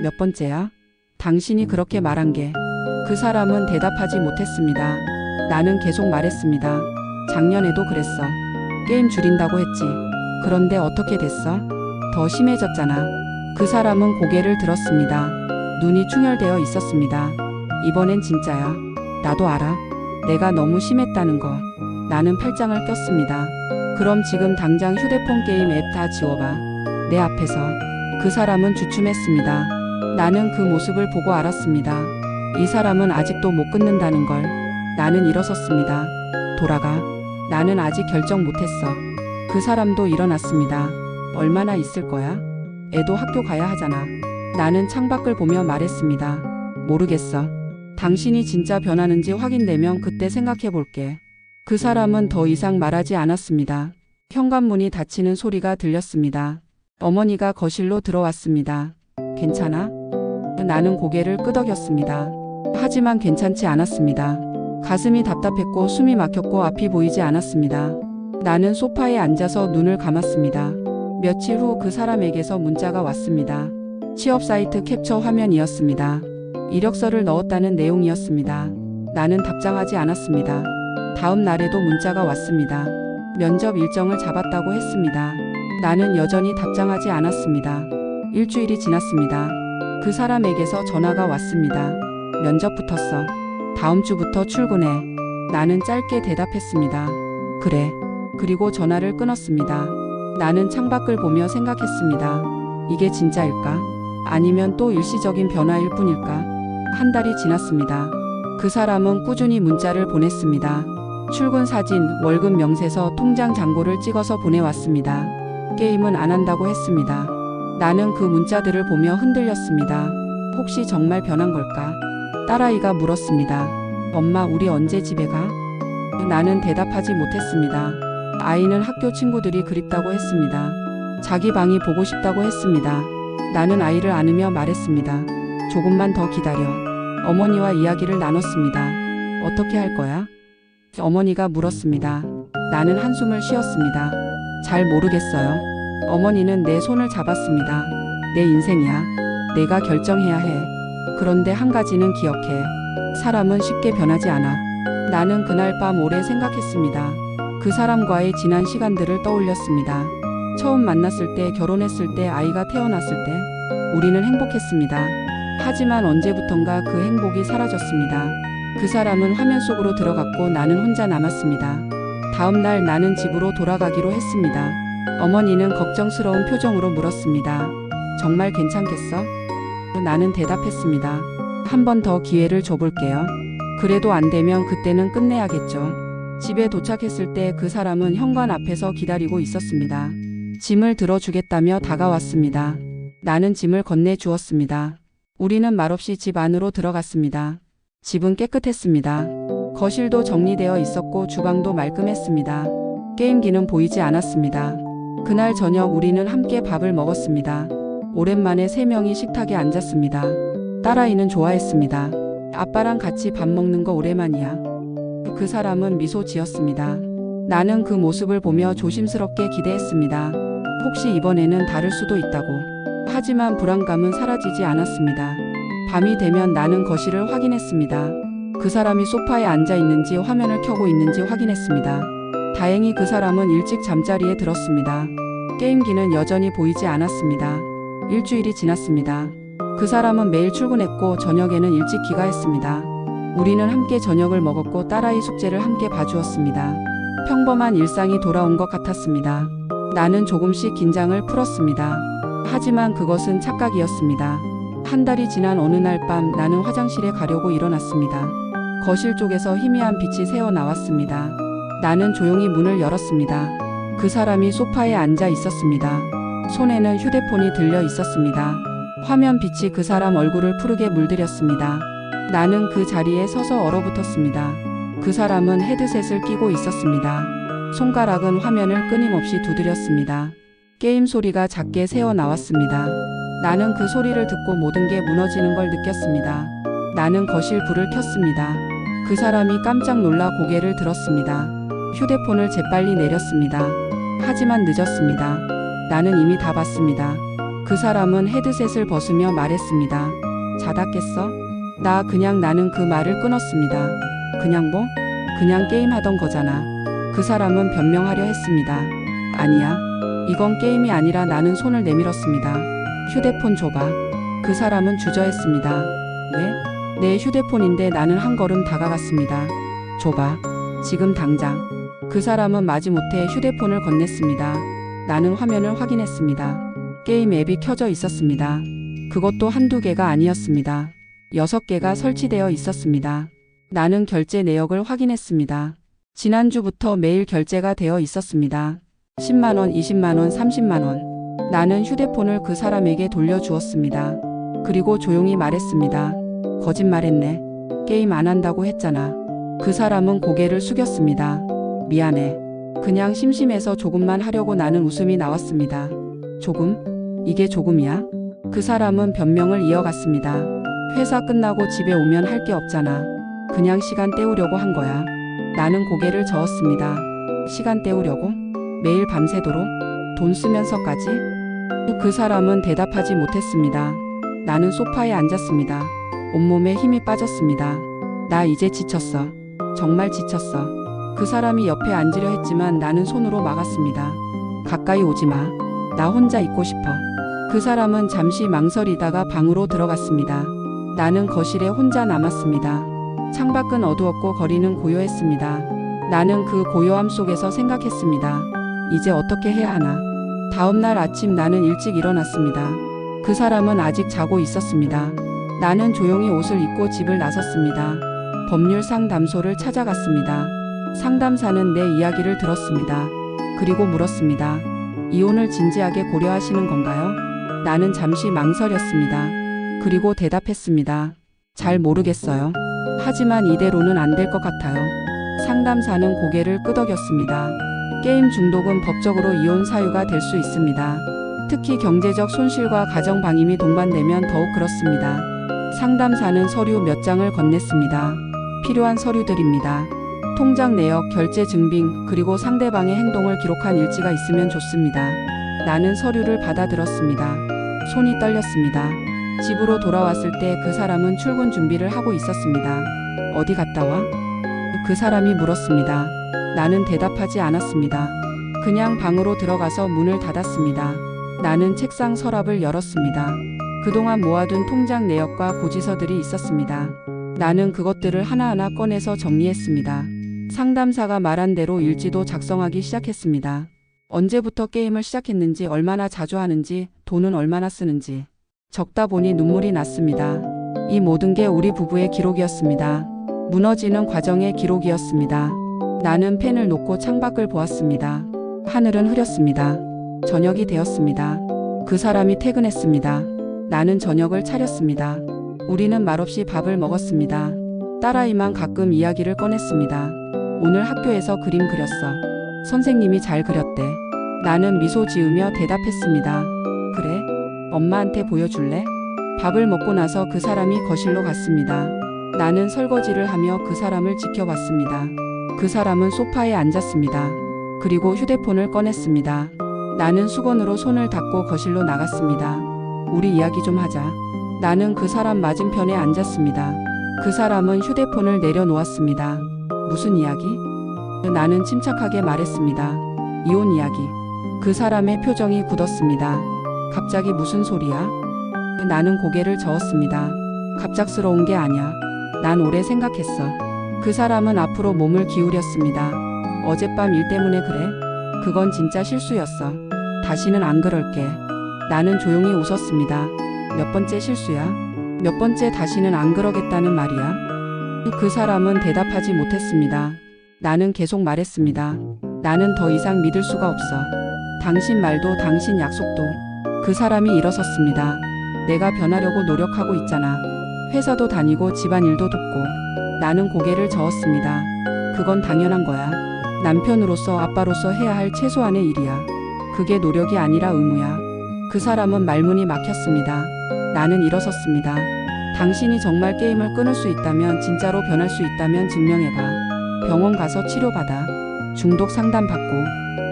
Speaker 1: 몇 번째야? 당신이 그렇게 말한 게. 그 사람은 대답하지 못했습니다. 나는 계속 말했습니다. 작년에도 그랬어. 게임 줄인다고 했지. 그런데 어떻게 됐어? 더 심해졌잖아. 그 사람은 고개를 들었습니다. 눈이 충혈되어 있었습니다. 이번엔 진짜야. 나도 알아. 내가 너무 심했다는 거. 나는 팔짱을 꼈습니다. 그럼 지금 당장 휴대폰 게임 앱 다 지워봐. 내 앞에서. 그 사람은 주춤했습니다. 나는 그 모습을 보고 알았습니다. 이 사람은 아직도 못 끊는다는 걸. 나는 일어섰습니다. 돌아가. 나는 아직 결정 못했어. 그 사람도 일어났습니다. 얼마나 있을 거야? 애도 학교 가야 하잖아. 나는 창밖을 보며 말했습니다. 모르겠어. 당신이 진짜 변하는지 확인되면 그때 생각해 볼게. 그 사람은 더 이상 말하지 않았습니다. 현관문이 닫히는 소리가 들렸습니다. 어머니가 거실로 들어왔습니다. 괜찮아? 나는 고개를 끄덕였습니다. 하지만 괜찮지 않았습니다. 가슴이 답답했고 숨이 막혔고 앞이 보이지 않았습니다. 나는 소파에 앉아서 눈을 감았습니다. 며칠 후 그 사람에게서 문자가 왔습니다. 취업 사이트 캡처 화면이었습니다. 이력서를 넣었다는 내용이었습니다. 나는 답장하지 않았습니다. 다음 날에도 문자가 왔습니다. 면접 일정을 잡았다고 했습니다. 나는 여전히 답장하지 않았습니다. 일주일이 지났습니다. 그 사람에게서 전화가 왔습니다. 면접 붙었어. 다음 주부터 출근해. 나는 짧게 대답했습니다. 그래. 그리고 전화를 끊었습니다. 나는 창밖을 보며 생각했습니다. 이게 진짜일까? 아니면 또 일시적인 변화일 뿐일까? 한 달이 지났습니다. 그 사람은 꾸준히 문자를 보냈습니다. 출근 사진, 월급 명세서, 통장 잔고를 찍어서 보내왔습니다. 게임은 안 한다고 했습니다. 나는 그 문자들을 보며 흔들렸습니다. 혹시 정말 변한 걸까? 딸아이가 물었습니다. 엄마, 우리 언제 집에 가? 나는 대답하지 못했습니다. 아이는 학교 친구들이 그립다고 했습니다. 자기 방이 보고 싶다고 했습니다. 나는 아이를 안으며 말했습니다. 조금만 더 기다려. 어머니와 이야기를 나눴습니다. 어떻게 할 거야? 어머니가 물었습니다. 나는 한숨을 쉬었습니다. 잘 모르겠어요. 어머니는 내 손을 잡았습니다. 내 인생이야. 내가 결정해야 해. 그런데 한 가지는 기억해. 사람은 쉽게 변하지 않아. 나는 그날 밤 오래 생각했습니다. 그 사람과의 지난 시간들을 떠올렸습니다. 처음 만났을 때, 결혼했을 때, 아이가 태어났을 때 우리는 행복했습니다. 하지만 언제부턴가 그 행복이 사라졌습니다. 그 사람은 화면 속으로 들어갔고 나는 혼자 남았습니다. 다음 날 나는 집으로 돌아가기로 했습니다. 어머니는 걱정스러운 표정으로 물었습니다. 정말 괜찮겠어? 나는 대답했습니다. 한 번 더 기회를 줘볼게요. 그래도 안 되면 그때는 끝내야겠죠. 집에 도착했을 때 그 사람은 현관 앞에서 기다리고 있었습니다. 짐을 들어주겠다며 다가왔습니다. 나는 짐을 건네주었습니다. 우리는 말없이 집 안으로 들어갔습니다. 집은 깨끗했습니다. 거실도 정리되어 있었고 주방도 말끔했습니다. 게임기는 보이지 않았습니다. 그날 저녁 우리는 함께 밥을 먹었습니다. 오랜만에 3명이 식탁에 앉았습니다. 딸아이는 좋아했습니다. 아빠랑 같이 밥 먹는 거 오랜만이야. 그 사람은 미소 지었습니다. 나는 그 모습을 보며 조심스럽게 기대했습니다. 혹시 이번에는 다를 수도 있다고. 하지만 불안감은 사라지지 않았습니다. 밤이 되면 나는 거실을 확인했습니다. 그 사람이 소파에 앉아 있는지 화면을 켜고 있는지 확인했습니다. 다행히 그 사람은 일찍 잠자리에 들었습니다. 게임기는 여전히 보이지 않았습니다. 일주일이 지났습니다. 그 사람은 매일 출근했고 저녁에는 일찍 귀가했습니다. 우리는 함께 저녁을 먹었고 딸아이 숙제를 함께 봐주었습니다. 평범한 일상이 돌아온 것 같았습니다. 나는 조금씩 긴장을 풀었습니다. 하지만 그것은 착각이었습니다. 한 달이 지난 어느 날 밤 나는 화장실에 가려고 일어났습니다. 거실 쪽에서 희미한 빛이 새어 나왔습니다. 나는 조용히 문을 열었습니다. 그 사람이 소파에 앉아 있었습니다. 손에는 휴대폰이 들려 있었습니다. 화면 빛이 그 사람 얼굴을 푸르게 물들였습니다. 나는 그 자리에 서서 얼어붙었습니다. 그 사람은 헤드셋을 끼고 있었습니다. 손가락은 화면을 끊임없이 두드렸습니다. 게임 소리가 작게 새어 나왔습니다. 나는 그 소리를 듣고 모든 게 무너지는 걸 느꼈습니다. 나는 거실 불을 켰습니다. 그 사람이 깜짝 놀라 고개를 들었습니다. 휴대폰을 재빨리 내렸습니다. 하지만 늦었습니다. 나는 이미 다 봤습니다. 그 사람은 헤드셋을 벗으며 말했습니다. 자다 깼어? 나는 그 말을 끊었습니다. 그냥 뭐? 그냥 게임하던 거잖아. 그 사람은 변명하려 했습니다. 아니야. 이건 게임이 아니라. 나는 손을 내밀었습니다. 휴대폰 줘봐. 그 사람은 주저했습니다. 왜? 내 휴대폰인데. 나는 한 걸음 다가갔습니다. 줘봐. 지금 당장. 그 사람은 마지못해 휴대폰을 건넸습니다. 나는 화면을 확인했습니다. 게임 앱이 켜져 있었습니다. 그것도 한두 개가 아니었습니다. 6개가 설치되어 있었습니다. 나는 결제 내역을 확인했습니다. 지난주부터 매일 결제가 되어 있었습니다. 10만원, 20만원, 30만원. 나는 휴대폰을 그 사람에게 돌려주었습니다. 그리고 조용히 말했습니다. 거짓말했네. 게임 안 한다고 했잖아. 그 사람은 고개를 숙였습니다. 미안해. 그냥 심심해서 조금만 하려고. 나는 웃음이 나왔습니다. 조금? 이게 조금이야? 그 사람은 변명을 이어갔습니다. 회사 끝나고 집에 오면 할 게 없잖아. 그냥 시간 때우려고 한 거야. 나는 고개를 저었습니다. 시간 때우려고? 매일 밤새도록? 돈 쓰면서까지? 그 사람은 대답하지 못했습니다. 나는 소파에 앉았습니다. 온몸에 힘이 빠졌습니다. 나 이제 지쳤어. 정말 지쳤어. 그 사람이 옆에 앉으려 했지만 나는 손으로 막았습니다. 가까이 오지 마. 나 혼자 있고 싶어. 그 사람은 잠시 망설이다가 방으로 들어갔습니다. 나는 거실에 혼자 남았습니다. 창밖은 어두웠고 거리는 고요했습니다. 나는 그 고요함 속에서 생각했습니다. 이제 어떻게 해야 하나? 다음 날 아침 나는 일찍 일어났습니다. 그 사람은 아직 자고 있었습니다. 나는 조용히 옷을 입고 집을 나섰습니다. 법률 상담소를 찾아갔습니다. 상담사는 내 이야기를 들었습니다. 그리고 물었습니다. 이혼을 진지하게 고려하시는 건가요? 나는 잠시 망설였습니다. 그리고 대답했습니다. 잘 모르겠어요. 하지만 이대로는 안 될 것 같아요. 상담사는 고개를 끄덕였습니다. 게임 중독은 법적으로 이혼 사유가 될 수 있습니다. 특히 경제적 손실과 가정 방임이 동반되면 더욱 그렇습니다. 상담사는 서류 몇 장을 건넸습니다. 필요한 서류들입니다. 통장 내역, 결제 증빙, 그리고 상대방의 행동을 기록한 일지가 있으면 좋습니다. 나는 서류를 받아들었습니다. 손이 떨렸습니다. 집으로 돌아왔을 때 그 사람은 출근 준비를 하고 있었습니다. 어디 갔다 와? 그 사람이 물었습니다. 나는 대답하지 않았습니다. 그냥 방으로 들어가서 문을 닫았습니다. 나는 책상 서랍을 열었습니다. 그동안 모아둔 통장 내역과 고지서들이 있었습니다. 나는 그것들을 하나하나 꺼내서 정리했습니다. 상담사가 말한 대로 일지도 작성하기 시작했습니다. 언제부터 게임을 시작했는지, 얼마나 자주 하는지, 돈은 얼마나 쓰는지. 적다 보니 눈물이 났습니다. 이 모든 게 우리 부부의 기록이었습니다. 무너지는 과정의 기록이었습니다. 나는 펜을 놓고 창밖을 보았습니다. 하늘은 흐렸습니다. 저녁이 되었습니다. 그 사람이 퇴근했습니다. 나는 저녁을 차렸습니다. 우리는 말없이 밥을 먹었습니다. 딸아이만 가끔 이야기를 꺼냈습니다. 오늘 학교에서 그림 그렸어. 선생님이 잘 그렸대. 나는 미소 지으며 대답했습니다. 그래? 엄마한테 보여줄래? 밥을 먹고 나서 그 사람이 거실로 갔습니다. 나는 설거지를 하며 그 사람을 지켜봤습니다. 그 사람은 소파에 앉았습니다. 그리고 휴대폰을 꺼냈습니다. 나는 수건으로 손을 닦고 거실로 나갔습니다. 우리 이야기 좀 하자. 나는 그 사람 맞은편에 앉았습니다. 그 사람은 휴대폰을 내려놓았습니다. 무슨 이야기? 나는 침착하게 말했습니다. 이혼 이야기. 그 사람의 표정이 굳었습니다. 갑자기 무슨 소리야? 나는 고개를 저었습니다. 갑작스러운 게 아니야. 난 오래 생각했어. 그 사람은 앞으로 몸을 기울였습니다. 어젯밤 일 때문에 그래? 그건 진짜 실수였어. 다시는 안 그럴게. 나는 조용히 웃었습니다. 몇 번째 실수야? 몇 번째 다시는 안 그러겠다는 말이야? 그 사람은 대답하지 못했습니다. 나는 계속 말했습니다. 나는 더 이상 믿을 수가 없어. 당신 말도 당신 약속도. 그 사람이 일어섰습니다. 내가 변하려고 노력하고 있잖아. 회사도 다니고 집안일도 돕고. 나는 고개를 저었습니다. 그건 당연한 거야. 남편으로서, 아빠로서 해야 할 최소한의 일이야. 그게 노력이 아니라 의무야. 그 사람은 말문이 막혔습니다. 나는 일어섰습니다. 당신이 정말 게임을 끊을 수 있다면, 진짜로 변할 수 있다면 증명해봐. 병원 가서 치료받아. 중독 상담받고.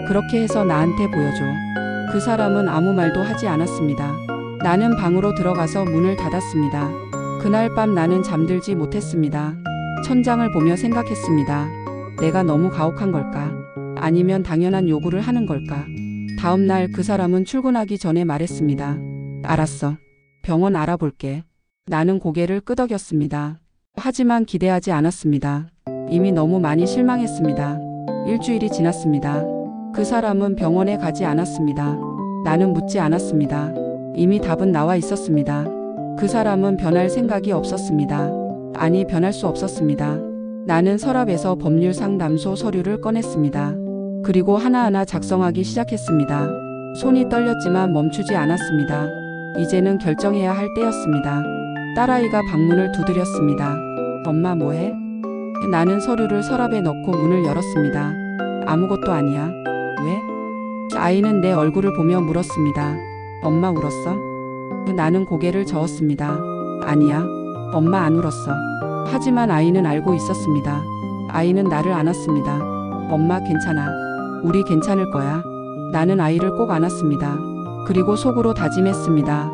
Speaker 1: 그렇게 해서 나한테 보여줘. 그 사람은 아무 말도 하지 않았습니다. 나는 방으로 들어가서 문을 닫았습니다. 그날 밤 나는 잠들지 못했습니다. 천장을 보며 생각했습니다. 내가 너무 가혹한 걸까? 아니면 당연한 요구를 하는 걸까? 다음 날 그 사람은 출근하기 전에 말했습니다. 알았어. 병원 알아볼게. 나는 고개를 끄덕였습니다. 하지만 기대하지 않았습니다. 이미 너무 많이 실망했습니다. 일주일이 지났습니다. 그 사람은 병원에 가지 않았습니다. 나는 묻지 않았습니다. 이미 답은 나와 있었습니다. 그 사람은 변할 생각이 없었습니다. 아니, 변할 수 없었습니다. 나는 서랍에서 법률 상담소 서류를 꺼냈습니다. 그리고 하나하나 작성하기 시작했습니다. 손이 떨렸지만 멈추지 않았습니다. 이제는 결정해야 할 때였습니다. 딸아이가 방문을 두드렸습니다. 엄마 뭐해? 나는 서류를 서랍에 넣고 문을 열었습니다. 아무것도 아니야. 왜? 아이는 내 얼굴을 보며 물었습니다. 엄마 울었어? 나는 고개를 저었습니다. 아니야. 엄마 안 울었어. 하지만 아이는 알고 있었습니다. 아이는 나를 안았습니다. 엄마 괜찮아. 우리 괜찮을 거야. 나는 아이를 꼭 안았습니다. 그리고 속으로 다짐했습니다.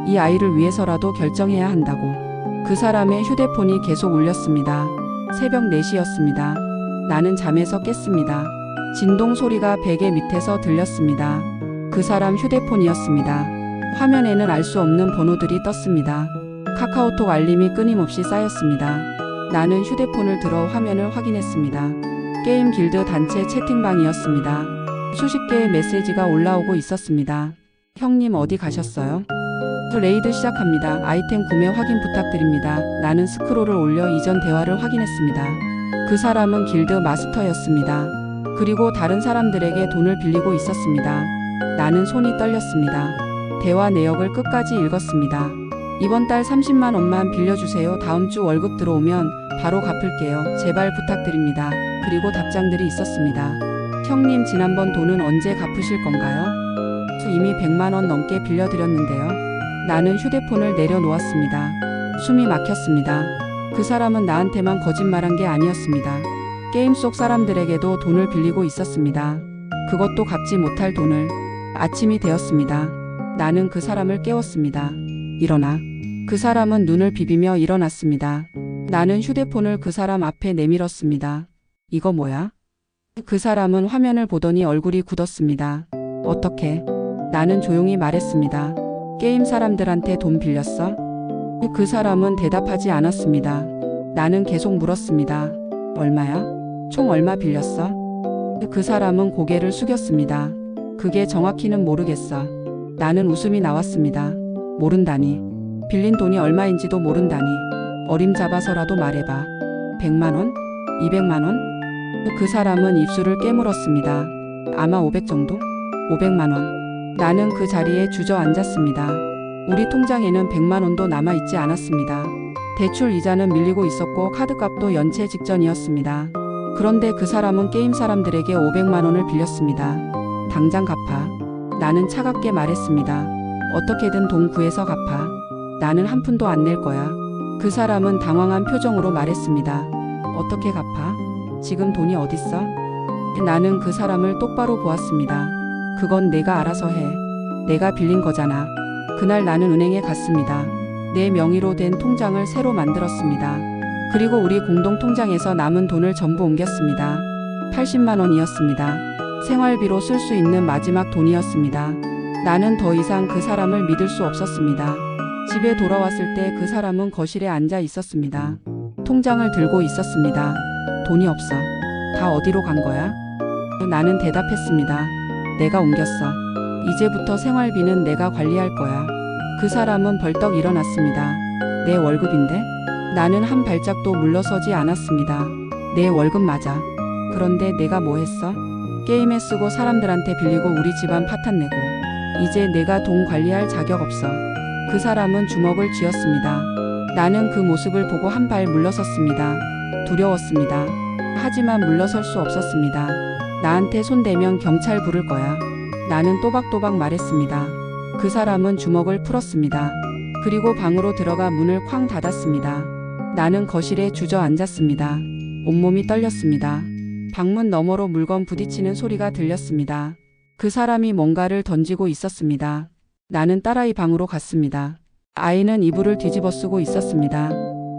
Speaker 1: 이 아이를 위해서라도 결정해야 한다고. 그 사람의 휴대폰이 계속 울렸습니다. 새벽 4시였습니다. 나는 잠에서 깼습니다. 진동 소리가 베개 밑에서 들렸습니다. 그 사람 휴대폰이었습니다. 화면에는 알 수 없는 번호들이 떴습니다. 카카오톡 알림이 끊임없이 쌓였습니다. 나는 휴대폰을 들어 화면을 확인했습니다. 게임 길드 단체 채팅방이었습니다. 수십 개의 메시지가 올라오고 있었습니다. 형님 어디 가셨어요? 레이드 시작합니다. 아이템 구매 확인 부탁드립니다. 나는 스크롤을 올려 이전 대화를 확인했습니다. 그 사람은 길드 마스터였습니다. 그리고 다른 사람들에게 돈을 빌리고 있었습니다. 나는 손이 떨렸습니다. 대화 내역을 끝까지 읽었습니다. 이번 달 30만 원만 빌려주세요. 다음 주 월급 들어오면 바로 갚을게요. 제발 부탁드립니다. 그리고 답장들이 있었습니다. 형님 지난번 돈은 언제 갚으실 건가요? 이미 100만 원 넘게 빌려드렸는데요. 나는 휴대폰을 내려놓았습니다. 숨이 막혔습니다. 그 사람은 나한테만 거짓말한 게 아니었습니다. 게임 속 사람들에게도 돈을 빌리고 있었습니다. 그것도 갚지 못할 돈을. 아침이 되었습니다. 나는 그 사람을 깨웠습니다. 일어나. 그 사람은 눈을 비비며 일어났습니다. 나는 휴대폰을 그 사람 앞에 내밀었습니다. 이거 뭐야? 그 사람은 화면을 보더니 얼굴이 굳었습니다. 어떻게? 나는 조용히 말했습니다. 게임 사람들한테 돈 빌렸어? 그 사람은 대답하지 않았습니다. 나는 계속 물었습니다. 얼마야? 총 얼마 빌렸어? 그 사람은 고개를 숙였습니다. 그게 정확히는 모르겠어. 나는 웃음이 나왔습니다. 모른다니. 빌린 돈이 얼마인지도 모른다니. 어림잡아서라도 말해봐. 100만 원? 200만 원? 그 사람은 입술을 깨물었습니다. 아마 500 정도? 500만 원. 나는 그 자리에 주저앉았습니다. 우리 통장에는 100만 원도 남아있지 않았습니다. 대출 이자는 밀리고 있었고 카드값도 연체 직전이었습니다. 그런데 그 사람은 게임 사람들에게 500만 원을 빌렸습니다. 당장 갚아. 나는 차갑게 말했습니다. 어떻게든 돈 구해서 갚아. 나는 한 푼도 안 낼 거야. 그 사람은 당황한 표정으로 말했습니다. 어떻게 갚아? 지금 돈이 어딨어? 나는 그 사람을 똑바로 보았습니다. 그건 내가 알아서 해. 내가 빌린 거잖아. 그날 나는 은행에 갔습니다. 내 명의로 된 통장을 새로 만들었습니다. 그리고 우리 공동 통장에서 남은 돈을 전부 옮겼습니다. 80만 원이었습니다. 생활비로 쓸 수 있는 마지막 돈이었습니다. 나는 더 이상 그 사람을 믿을 수 없었습니다. 집에 돌아왔을 때 그 사람은 거실에 앉아 있었습니다. 통장을 들고 있었습니다. 돈이 없어. 다 어디로 간 거야? 나는 대답했습니다. 내가 옮겼어. 이제부터 생활비는 내가 관리할 거야. 그 사람은 벌떡 일어났습니다. 내 월급인데? 나는 한 발짝도 물러서지 않았습니다. 내 월급 맞아. 그런데 내가 뭐 했어? 게임에 쓰고 사람들한테 빌리고 우리 집안 파탄 내고. 이제 내가 돈 관리할 자격 없어. 그 사람은 주먹을 쥐었습니다. 나는 그 모습을 보고 한 발 물러섰습니다. 두려웠습니다. 하지만 물러설 수 없었습니다. 나한테 손대면 경찰 부를 거야. 나는 또박또박 말했습니다. 그 사람은 주먹을 풀었습니다. 그리고 방으로 들어가 문을 쾅 닫았습니다. 나는 거실에 주저앉았습니다. 온몸이 떨렸습니다. 방문 너머로 물건 부딪히는 소리가 들렸습니다. 그 사람이 뭔가를 던지고 있었습니다. 나는 딸아이 방으로 갔습니다. 아이는 이불을 뒤집어 쓰고 있었습니다.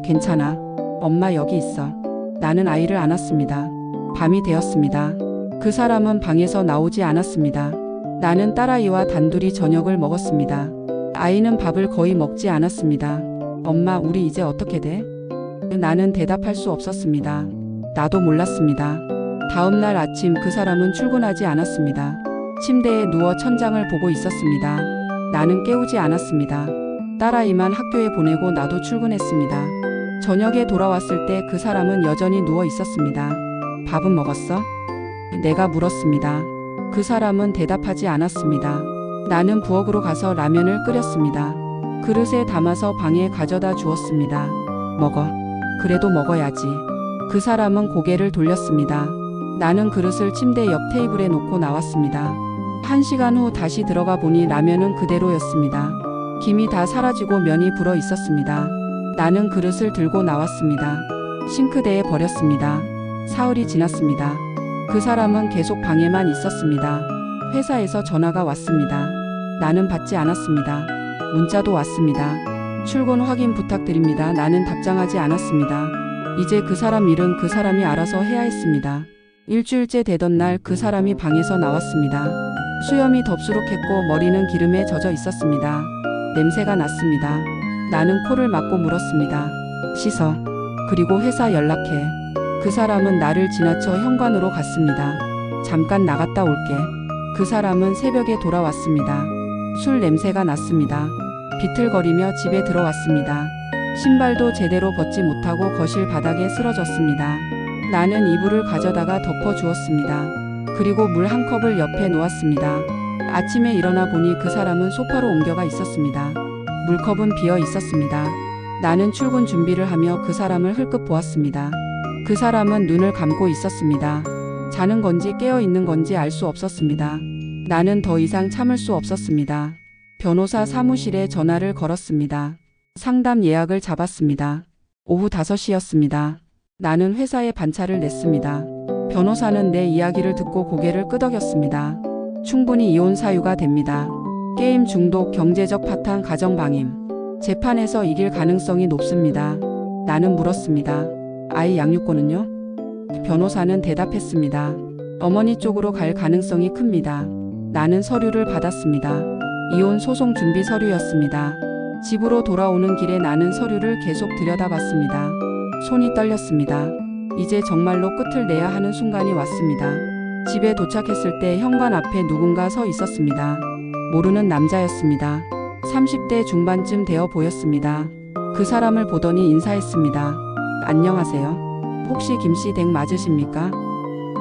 Speaker 1: 괜찮아. 엄마 여기 있어. 나는 아이를 안았습니다. 밤이 되었습니다. 그 사람은 방에서 나오지 않았습니다. 나는 딸아이와 단둘이 저녁을 먹었습니다. 아이는 밥을 거의 먹지 않았습니다. 엄마, 우리 이제 어떻게 돼? 나는 대답할 수 없었습니다. 나도 몰랐습니다. 다음 날 아침 그 사람은 출근하지 않았습니다. 침대에 누워 천장을 보고 있었습니다. 나는 깨우지 않았습니다. 딸아이만 학교에 보내고 나도 출근했습니다. 저녁에 돌아왔을 때 그 사람은 여전히 누워 있었습니다. 밥은 먹었어? 내가 물었습니다. 그 사람은 대답하지 않았습니다. 나는 부엌으로 가서 라면을 끓였습니다. 그릇에 담아서 방에 가져다 주었습니다. 먹어. 그래도 먹어야지. 그 사람은 고개를 돌렸습니다. 나는 그릇을 침대 옆 테이블에 놓고 나왔습니다. 1시간 후 다시 들어가 보니 라면은 그대로였습니다. 김이 다 사라지고 면이 불어 있었습니다. 나는 그릇을 들고 나왔습니다. 싱크대에 버렸습니다. 사흘이 지났습니다. 그 사람은 계속 방에만 있었습니다. 회사에서 전화가 왔습니다. 나는 받지 않았습니다. 문자도 왔습니다. 출근 확인 부탁드립니다. 나는 답장하지 않았습니다. 이제 그 사람 일은 그 사람이 알아서 해야 했습니다. 일주일째 되던 날 그 사람이 방에서 나왔습니다. 수염이 덥수룩했고 머리는 기름에 젖어 있었습니다. 냄새가 났습니다. 나는 코를 막고 물었습니다. 씻어. 그리고 회사 연락해. 그 사람은 나를 지나쳐 현관으로 갔습니다. 잠깐 나갔다 올게. 그 사람은 새벽에 돌아왔습니다. 술 냄새가 났습니다. 비틀거리며 집에 들어왔습니다. 신발도 제대로 벗지 못하고 거실 바닥에 쓰러졌습니다. 나는 이불을 가져다가 덮어주었습니다. 그리고 물 한 컵을 옆에 놓았습니다. 아침에 일어나 보니 그 사람은 소파로 옮겨가 있었습니다. 물컵은 비어 있었습니다. 나는 출근 준비를 하며 그 사람을 흘끗 보았습니다. 그 사람은 눈을 감고 있었습니다. 자는 건지 깨어 있는 건지 알 수 없었습니다. 나는 더 이상 참을 수 없었습니다. 변호사 사무실에 전화를 걸었습니다. 상담 예약을 잡았습니다. 오후 5시였습니다. 나는 회사에 반차를 냈습니다. 변호사는 내 이야기를 듣고 고개를 끄덕였습니다. 충분히 이혼 사유가 됩니다. 게임 중독, 경제적 파탄, 가정 방임. 재판에서 이길 가능성이 높습니다. 나는 물었습니다. 아이 양육권은요? 변호사는 대답했습니다. 어머니 쪽으로 갈 가능성이 큽니다. 나는 서류를 받았습니다. 이혼 소송 준비 서류였습니다. 집으로 돌아오는 길에 나는 서류를 계속 들여다봤습니다. 손이 떨렸습니다. 이제 정말로 끝을 내야 하는 순간이 왔습니다. 집에 도착했을 때 현관 앞에 누군가 서 있었습니다. 모르는 남자였습니다. 30대 중반쯤 되어 보였습니다. 그 사람을 보더니 인사했습니다. 안녕하세요. 혹시 김씨 댁 맞으십니까?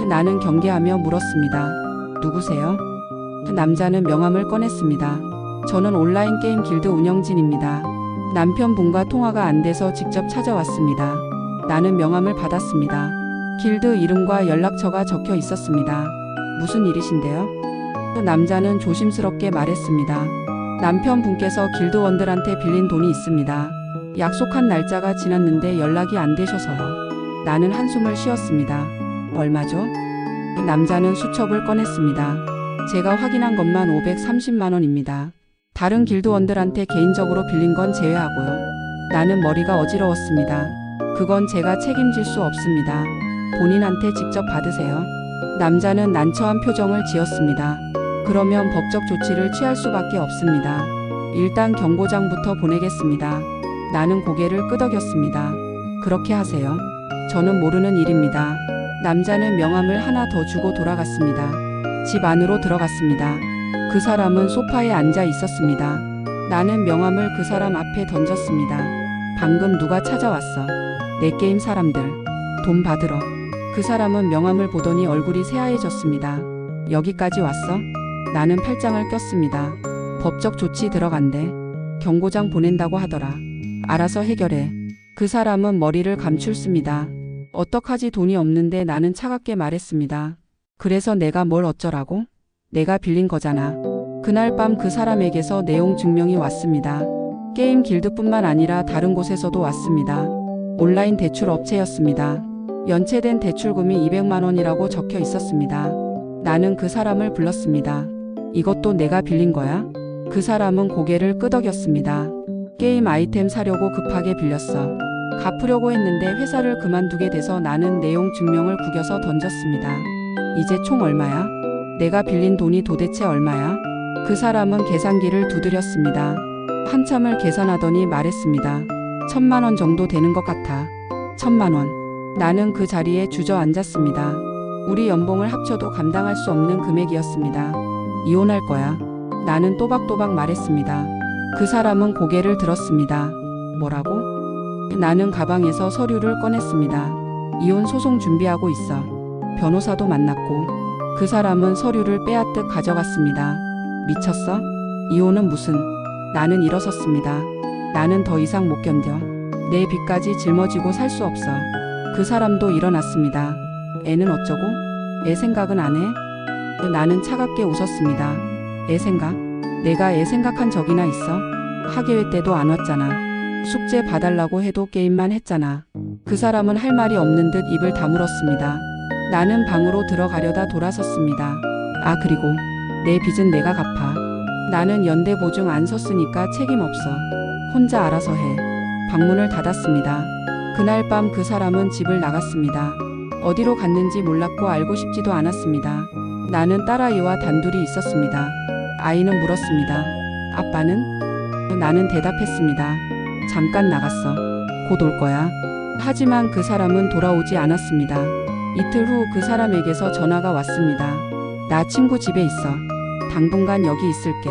Speaker 1: 나는 경계하며 물었습니다. 누구세요? 남자는 명함을 꺼냈습니다. 저는 온라인 게임 길드 운영진입니다. 남편분과 통화가 안 돼서 직접 찾아왔습니다. 나는 명함을 받았습니다. 길드 이름과 연락처가 적혀 있었습니다. 무슨 일이신데요? 남자는 조심스럽게 말했습니다. 남편분께서 길드원들한테 빌린 돈이 있습니다. 약속한 날짜가 지났는데 연락이 안 되셔서요. 나는 한숨을 쉬었습니다. 얼마죠? 남자는 수첩을 꺼냈습니다. 제가 확인한 것만 530만 원입니다. 다른 길드원들한테 개인적으로 빌린 건 제외하고요. 나는 머리가 어지러웠습니다. 그건 제가 책임질 수 없습니다. 본인한테 직접 받으세요. 남자는 난처한 표정을 지었습니다. 그러면 법적 조치를 취할 수밖에 없습니다. 일단 경고장부터 보내겠습니다. 나는 고개를 끄덕였습니다. 그렇게 하세요. 저는 모르는 일입니다. 남자는 명함을 하나 더 주고 돌아갔습니다. 집 안으로 들어갔습니다. 그 사람은 소파에 앉아 있었습니다. 나는 명함을 그 사람 앞에 던졌습니다. 방금 누가 찾아왔어? 내 게임 사람들. 돈 받으러. 그 사람은 명함을 보더니 얼굴이 새하얘졌습니다. 여기까지 왔어? 나는 팔짱을 꼈습니다. 법적 조치 들어간대. 경고장 보낸다고 하더라. 알아서 해결해. 그 사람은 머리를 감출습니다. 어떡하지, 돈이 없는데. 나는 차갑게 말했습니다. 그래서 내가 뭘 어쩌라고? 내가 빌린 거잖아. 그날 밤 그 사람에게서 내용 증명이 왔습니다. 게임 길드뿐만 아니라 다른 곳에서도 왔습니다. 온라인 대출 업체였습니다. 연체된 대출금이 200만 원이라고 적혀 있었습니다. 나는 그 사람을 불렀습니다. 이것도 내가 빌린 거야? 그 사람은 고개를 끄덕였습니다. 게임 아이템 사려고 급하게 빌렸어. 갚으려고 했는데 회사를 그만두게 돼서. 나는 내용 증명을 구겨서 던졌습니다. 이제 총 얼마야? 내가 빌린 돈이 도대체 얼마야? 그 사람은 계산기를 두드렸습니다. 한참을 계산하더니 말했습니다. 1,000만 원 정도 되는 것 같아. 1,000만 원. 나는 그 자리에 주저앉았습니다. 우리 연봉을 합쳐도 감당할 수 없는 금액이었습니다. 이혼할 거야. 나는 또박또박 말했습니다. 그 사람은 고개를 들었습니다. 뭐라고? 나는 가방에서 서류를 꺼냈습니다. 이혼 소송 준비하고 있어. 변호사도 만났고. 그 사람은 서류를 빼앗듯 가져갔습니다. 미쳤어? 이혼은 무슨? 나는 일어섰습니다. 나는 더 이상 못 견뎌. 내 빚까지 짊어지고 살 수 없어. 그 사람도 일어났습니다. 애는 어쩌고? 애 생각은 안 해? 나는 차갑게 웃었습니다. 애 생각? 내가 애 생각한 적이나 있어? 학예회 때도 안 왔잖아. 숙제 봐달라고 해도 게임만 했잖아. 그 사람은 할 말이 없는 듯 입을 다물었습니다. 나는 방으로 들어가려다 돌아섰습니다. 아, 그리고 내 빚은 내가 갚아. 나는 연대 보증 안 섰으니까 책임 없어. 혼자 알아서 해. 방문을 닫았습니다. 그날 밤 그 사람은 집을 나갔습니다. 어디로 갔는지 몰랐고 알고 싶지도 않았습니다. 나는 딸아이와 단둘이 있었습니다. 아이는 물었습니다. 아빠는? 나는 대답했습니다. 잠깐 나갔어. 곧 올 거야. 하지만 그 사람은 돌아오지 않았습니다. 이틀 후 그 사람에게서 전화가 왔습니다. 나 친구 집에 있어. 당분간 여기 있을게.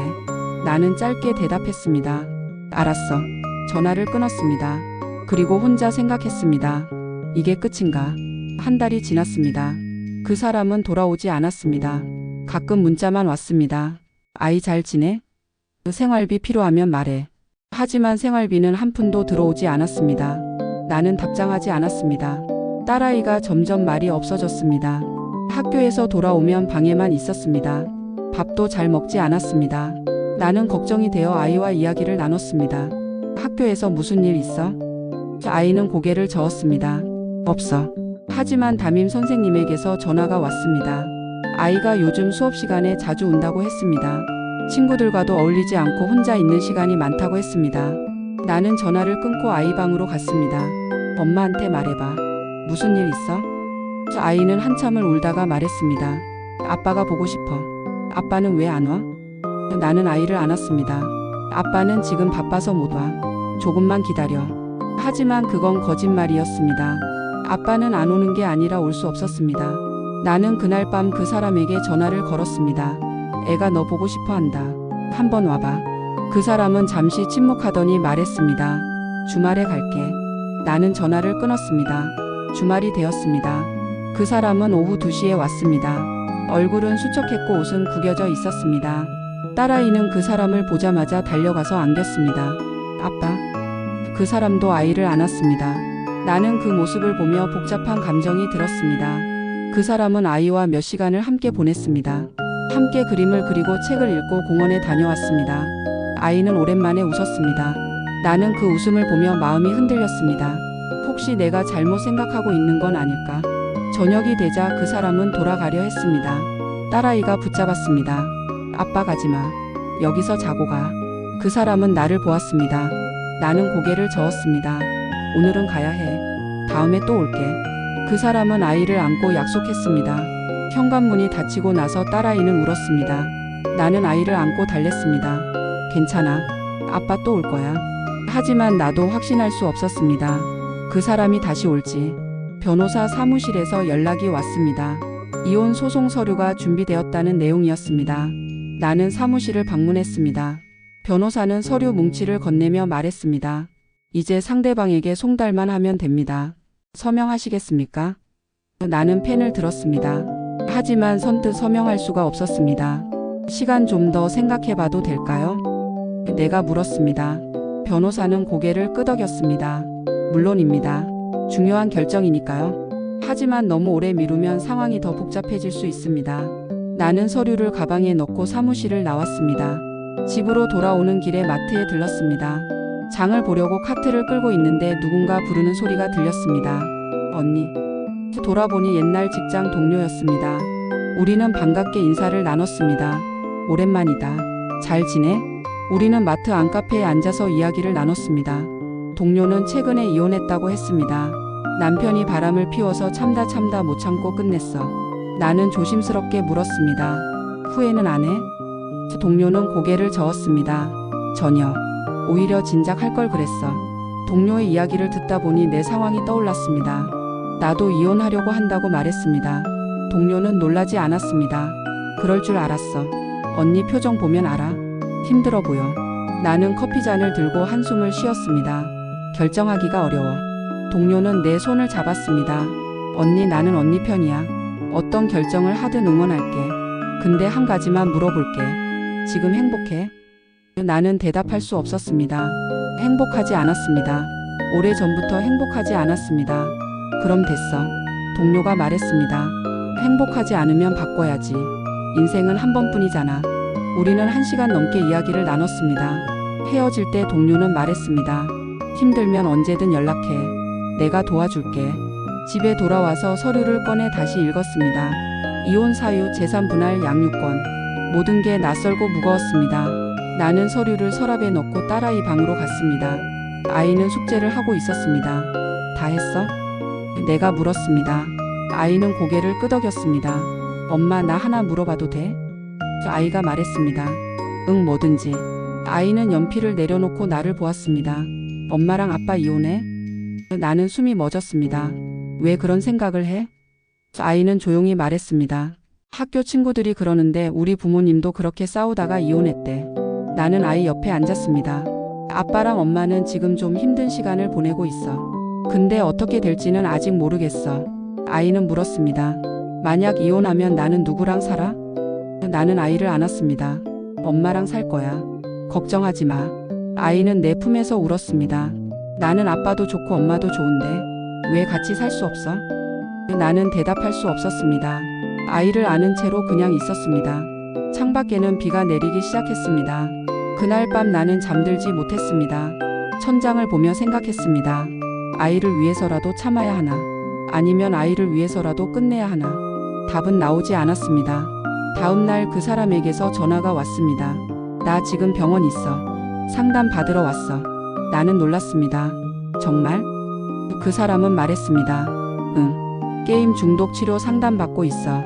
Speaker 1: 나는 짧게 대답했습니다. 알았어. 전화를 끊었습니다. 그리고 혼자 생각했습니다. 이게 끝인가? 한 달이 지났습니다. 그 사람은 돌아오지 않았습니다. 가끔 문자만 왔습니다. 아이 잘 지내? 생활비 필요하면 말해. 하지만 생활비는 한 푼도 들어오지 않았습니다. 나는 답장하지 않았습니다. 딸아이가 점점 말이 없어졌습니다. 학교에서 돌아오면 방에만 있었습니다. 밥도 잘 먹지 않았습니다. 나는 걱정이 되어 아이와 이야기를 나눴습니다. 학교에서 무슨 일 있어? 아이는 고개를 저었습니다. 없어. 하지만 담임 선생님에게서 전화가 왔습니다. 아이가 요즘 수업 시간에 자주 운다고 했습니다. 친구들과도 어울리지 않고 혼자 있는 시간이 많다고 했습니다. 나는 전화를 끊고 아이 방으로 갔습니다. 엄마한테 말해봐. 무슨 일 있어? 아이는 한참을 울다가 말했습니다. 아빠가 보고 싶어. 아빠는 왜 안 와? 나는 아이를 안았습니다. 아빠는 지금 바빠서 못 와. 조금만 기다려. 하지만 그건 거짓말이었습니다. 아빠는 안 오는 게 아니라 올 수 없었습니다. 나는 그날 밤 그 사람에게 전화를 걸었습니다. 애가 너 보고 싶어 한다. 한번 와봐. 그 사람은 잠시 침묵하더니 말했습니다. 주말에 갈게. 나는 전화를 끊었습니다. 주말이 되었습니다. 그 사람은 오후 2시에 왔습니다. 얼굴은 수척했고 옷은 구겨져 있었습니다. 딸아이는 그 사람을 보자마자 달려가서 안겼습니다. 아빠. 그 사람도 아이를 안았습니다. 나는 그 모습을 보며 복잡한 감정이 들었습니다. 그 사람은 아이와 몇 시간을 함께 보냈습니다. 함께 그림을 그리고 책을 읽고 공원에 다녀왔습니다. 아이는 오랜만에 웃었습니다. 나는 그 웃음을 보며 마음이 흔들렸습니다. 혹시 내가 잘못 생각하고 있는 건 아닐까? 저녁이 되자 그 사람은 돌아가려 했습니다. 딸아이가 붙잡았습니다. 아빠 가지마. 여기서 자고 가. 그 사람은 나를 보았습니다. 나는 고개를 저었습니다. 오늘은 가야 해. 다음에 또 올게. 그 사람은 아이를 안고 약속했습니다. 현관문이 닫히고 나서 딸아이는 울었습니다. 나는 아이를 안고 달랬습니다. 괜찮아. 아빠 또 올 거야. 하지만 나도 확신할 수 없었습니다. 그 사람이 다시 올지. 변호사 사무실에서 연락이 왔습니다. 이혼 소송 서류가 준비되었다는 내용이었습니다. 나는 사무실을 방문했습니다. 변호사는 서류 뭉치를 건네며 말했습니다. 이제 상대방에게 송달만 하면 됩니다. 서명하시겠습니까? 나는 펜을 들었습니다. 하지만 선뜻 서명할 수가 없었습니다. 시간 좀 더 생각해봐도 될까요? 내가 물었습니다. 변호사는 고개를 끄덕였습니다. 물론입니다. 중요한 결정이니까요. 하지만 너무 오래 미루면 상황이 더 복잡해질 수 있습니다. 나는 서류를 가방에 넣고 사무실을 나왔습니다. 집으로 돌아오는 길에 마트에 들렀습니다. 장을 보려고 카트를 끌고 있는데 누군가 부르는 소리가 들렸습니다. 언니. 돌아보니 옛날 직장 동료였습니다. 우리는 반갑게 인사를 나눴습니다. 오랜만이다. 잘 지내? 우리는 마트 안카페에 앉아서 이야기를 나눴습니다. 동료는 최근에 이혼했다고 했습니다. 남편이 바람을 피워서 참다 못 참고 끝냈어. 나는 조심스럽게 물었습니다. 후회는 안 해? 동료는 고개를 저었습니다. 전혀. 오히려 진작 할 걸 그랬어. 동료의 이야기를 듣다 보니 내 상황이 떠올랐습니다. 나도 이혼하려고 한다고 말했습니다. 동료는 놀라지 않았습니다. 그럴 줄 알았어. 언니 표정 보면 알아. 힘들어 보여. 나는 커피잔을 들고 한숨을 쉬었습니다. 결정하기가 어려워. 동료는 내 손을 잡았습니다. 언니, 나는 언니 편이야. 어떤 결정을 하든 응원할게. 근데 한 가지만 물어볼게. 지금 행복해? 나는 대답할 수 없었습니다. 행복하지 않았습니다. 오래전부터 행복하지 않았습니다. 그럼 됐어. 동료가 말했습니다. 행복하지 않으면 바꿔야지. 인생은 한 번뿐이잖아. 우리는 1시간 넘게 이야기를 나눴습니다. 헤어질 때 동료는 말했습니다. 힘들면 언제든 연락해. 내가 도와줄게. 집에 돌아와서 서류를 꺼내 다시 읽었습니다. 이혼 사유, 재산 분할, 양육권. 모든 게 낯설고 무거웠습니다. 나는 서류를 서랍에 넣고 딸아이 방으로 갔습니다. 아이는 숙제를 하고 있었습니다. 다 했어? 내가 물었습니다. 아이는 고개를 끄덕였습니다. 엄마, 나 하나 물어봐도 돼? 아이가 말했습니다. 응, 뭐든지. 아이는 연필을 내려놓고 나를 보았습니다. 엄마랑 아빠 이혼해? 나는 숨이 멎었습니다. 왜 그런 생각을 해? 아이는 조용히 말했습니다. 학교 친구들이 그러는데 우리 부모님도 그렇게 싸우다가 이혼했대. 나는 아이 옆에 앉았습니다. 아빠랑 엄마는 지금 좀 힘든 시간을 보내고 있어. 근데 어떻게 될지는 아직 모르겠어. 아이는 물었습니다. 만약 이혼하면 나는 누구랑 살아? 나는 아이를 안았습니다. 엄마랑 살 거야. 걱정하지 마. 아이는 내 품에서 울었습니다. 나는 아빠도 좋고 엄마도 좋은데 왜 같이 살 수 없어? 나는 대답할 수 없었습니다. 아이를 안은 채로 그냥 있었습니다. 창밖에는 비가 내리기 시작했습니다. 그날 밤 나는 잠들지 못했습니다. 천장을 보며 생각했습니다. 아이를 위해서라도 참아야 하나? 아니면 아이를 위해서라도 끝내야 하나? 답은 나오지 않았습니다. 다음 날 그 사람에게서 전화가 왔습니다. 나 지금 병원 있어. 상담 받으러 왔어. 나는 놀랐습니다. 정말? 그 사람은 말했습니다. 응. 게임 중독 치료 상담받고 있어.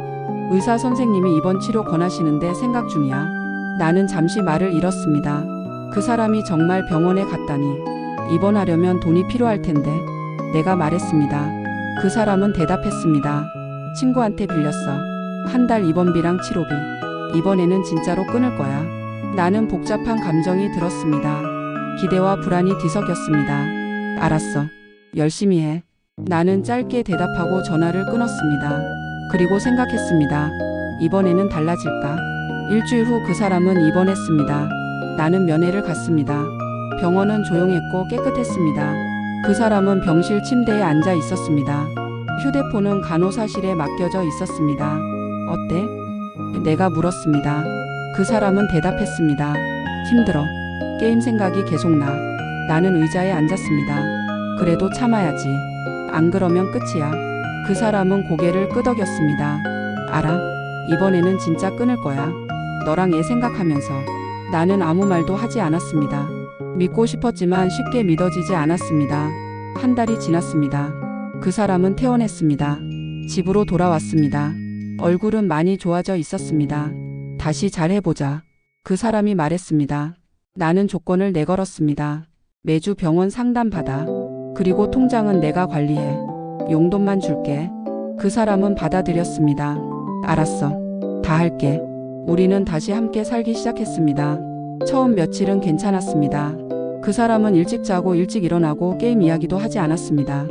Speaker 1: 의사 선생님이 입원 치료 권하시는데 생각 중이야. 나는 잠시 말을 잃었습니다. 그 사람이 정말 병원에 갔다니. 입원하려면 돈이 필요할 텐데. 내가 말했습니다. 그 사람은 대답했습니다. 친구한테 빌렸어. 한 달 입원비랑 치료비. 이번에는 진짜로 끊을 거야. 나는 복잡한 감정이 들었습니다. 기대와 불안이 뒤섞였습니다. 알았어. 열심히 해. 나는 짧게 대답하고 전화를 끊었습니다. 그리고 생각했습니다. 이번에는 달라질까? 일주일 후 그 사람은 입원했습니다. 나는 면회를 갔습니다. 병원은 조용했고 깨끗했습니다. 그 사람은 병실 침대에 앉아 있었습니다. 휴대폰은 간호사실에 맡겨져 있었습니다. 어때? 내가 물었습니다. 그 사람은 대답했습니다. 힘들어. 게임 생각이 계속 나. 나는 의자에 앉았습니다. 그래도 참아야지. 안 그러면 끝이야. 그 사람은 고개를 끄덕였습니다. 알아. 이번에는 진짜 끊을 거야. 너랑 애 생각하면서. 나는 아무 말도 하지 않았습니다. 믿고 싶었지만 쉽게 믿어지지 않았습니다. 한 달이 지났습니다. 그 사람은 퇴원했습니다. 집으로 돌아왔습니다. 얼굴은 많이 좋아져 있었습니다. 다시 잘해보자. 그 사람이 말했습니다. 나는 조건을 내걸었습니다. 매주 병원 상담받아. 그리고 통장은 내가 관리해. 용돈만 줄게. 그 사람은 받아들였습니다. 알았어. 다 할게. 우리는 다시 함께 살기 시작했습니다. 처음 며칠은 괜찮았습니다. 그 사람은 일찍 자고 일찍 일어나고 게임 이야기도 하지 않았습니다.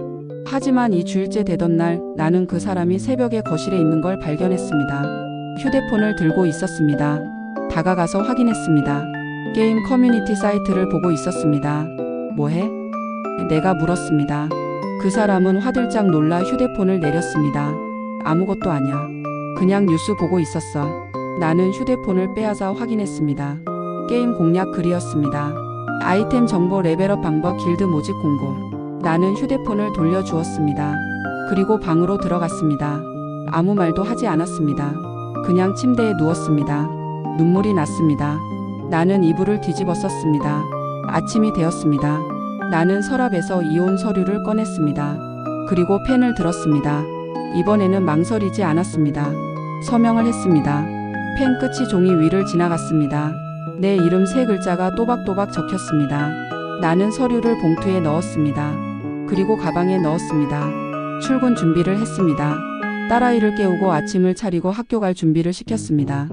Speaker 1: 하지만 2주일째 되던 날 나는 그 사람이 새벽에 거실에 있는 걸 발견했습니다. 휴대폰을 들고 있었습니다. 다가가서 확인했습니다. 게임 커뮤니티 사이트를 보고 있었습니다. 뭐해? 내가 물었습니다. 그 사람은 화들짝 놀라 휴대폰을 내렸습니다. 아무것도 아니야. 그냥 뉴스 보고 있었어. 나는 휴대폰을 빼앗아 확인했습니다. 게임 공략 글이었습니다. 아이템 정보 레벨업 방법 길드 모집 공고. 나는 휴대폰을 돌려주었습니다. 그리고 방으로 들어갔습니다. 아무 말도 하지 않았습니다. 그냥 침대에 누웠습니다. 눈물이 났습니다. 나는 이불을 뒤집어 썼습니다. 아침이 되었습니다. 나는 서랍에서 이혼 서류를 꺼냈습니다. 그리고 펜을 들었습니다. 이번에는 망설이지 않았습니다. 서명을 했습니다. 펜 끝이 종이 위를 지나갔습니다. 내 이름 3글자가 또박또박 적혔습니다. 나는 서류를 봉투에 넣었습니다. 그리고 가방에 넣었습니다. 출근 준비를 했습니다. 딸아이를 깨우고 아침을 차리고 학교 갈 준비를 시켰습니다.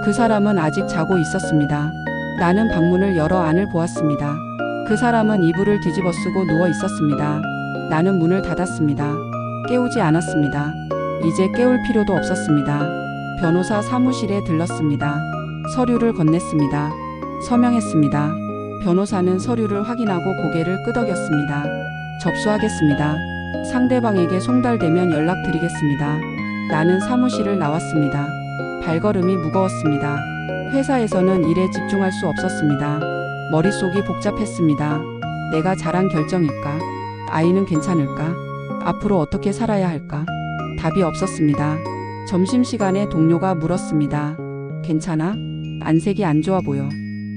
Speaker 1: 그 사람은 아직 자고 있었습니다. 나는 방문을 열어 안을 보았습니다. 그 사람은 이불을 뒤집어 쓰고 누워 있었습니다. 나는 문을 닫았습니다. 깨우지 않았습니다. 이제 깨울 필요도 없었습니다. 변호사 사무실에 들렀습니다. 서류를 건넸습니다. 서명했습니다. 변호사는 서류를 확인하고 고개를 끄덕였습니다. 접수하겠습니다. 상대방에게 송달되면 연락드리겠습니다. 나는 사무실을 나왔습니다. 발걸음이 무거웠습니다. 회사에서는 일에 집중할 수 없었습니다. 머릿속이 복잡했습니다. 내가 잘한 결정일까? 아이는 괜찮을까? 앞으로 어떻게 살아야 할까? 답이 없었습니다. 점심시간에 동료가 물었습니다. 괜찮아? 안색이 안 좋아 보여.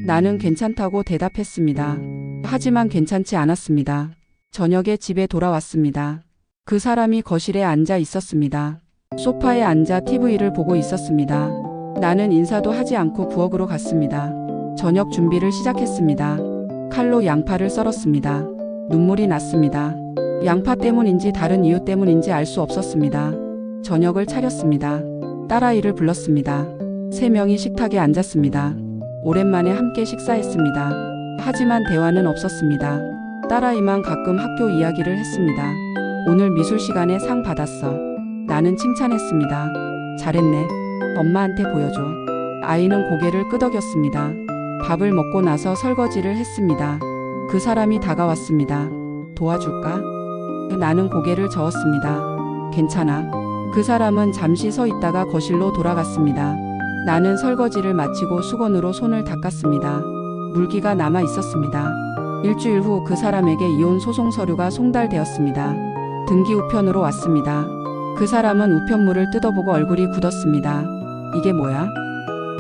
Speaker 1: 나는 괜찮다고 대답했습니다. 하지만 괜찮지 않았습니다. 저녁에 집에 돌아왔습니다. 그 사람이 거실에 앉아 있었습니다. 소파에 앉아 TV를 보고 있었습니다. 나는 인사도 하지 않고 부엌으로 갔습니다. 저녁 준비를 시작했습니다. 칼로 양파를 썰었습니다. 눈물이 났습니다. 양파 때문인지 다른 이유 때문인지 알 수 없었습니다. 저녁을 차렸습니다. 딸아이를 불렀습니다. 3명이 식탁에 앉았습니다. 오랜만에 함께 식사했습니다. 하지만 대화는 없었습니다. 딸아이만 가끔 학교 이야기를 했습니다. 오늘 미술 시간에 상 받았어. 나는 칭찬했습니다. 잘했네. 엄마한테 보여줘. 아이는 고개를 끄덕였습니다. 밥을 먹고 나서 설거지를 했습니다. 그 사람이 다가왔습니다. 도와줄까? 나는 고개를 저었습니다. 괜찮아. 그 사람은 잠시 서 있다가 거실로 돌아갔습니다. 나는 설거지를 마치고 수건으로 손을 닦았습니다. 물기가 남아 있었습니다. 일주일 후 그 사람에게 이혼 소송 서류가 송달되었습니다. 등기 우편으로 왔습니다. 그 사람은 우편물을 뜯어보고 얼굴이 굳었습니다. 이게 뭐야?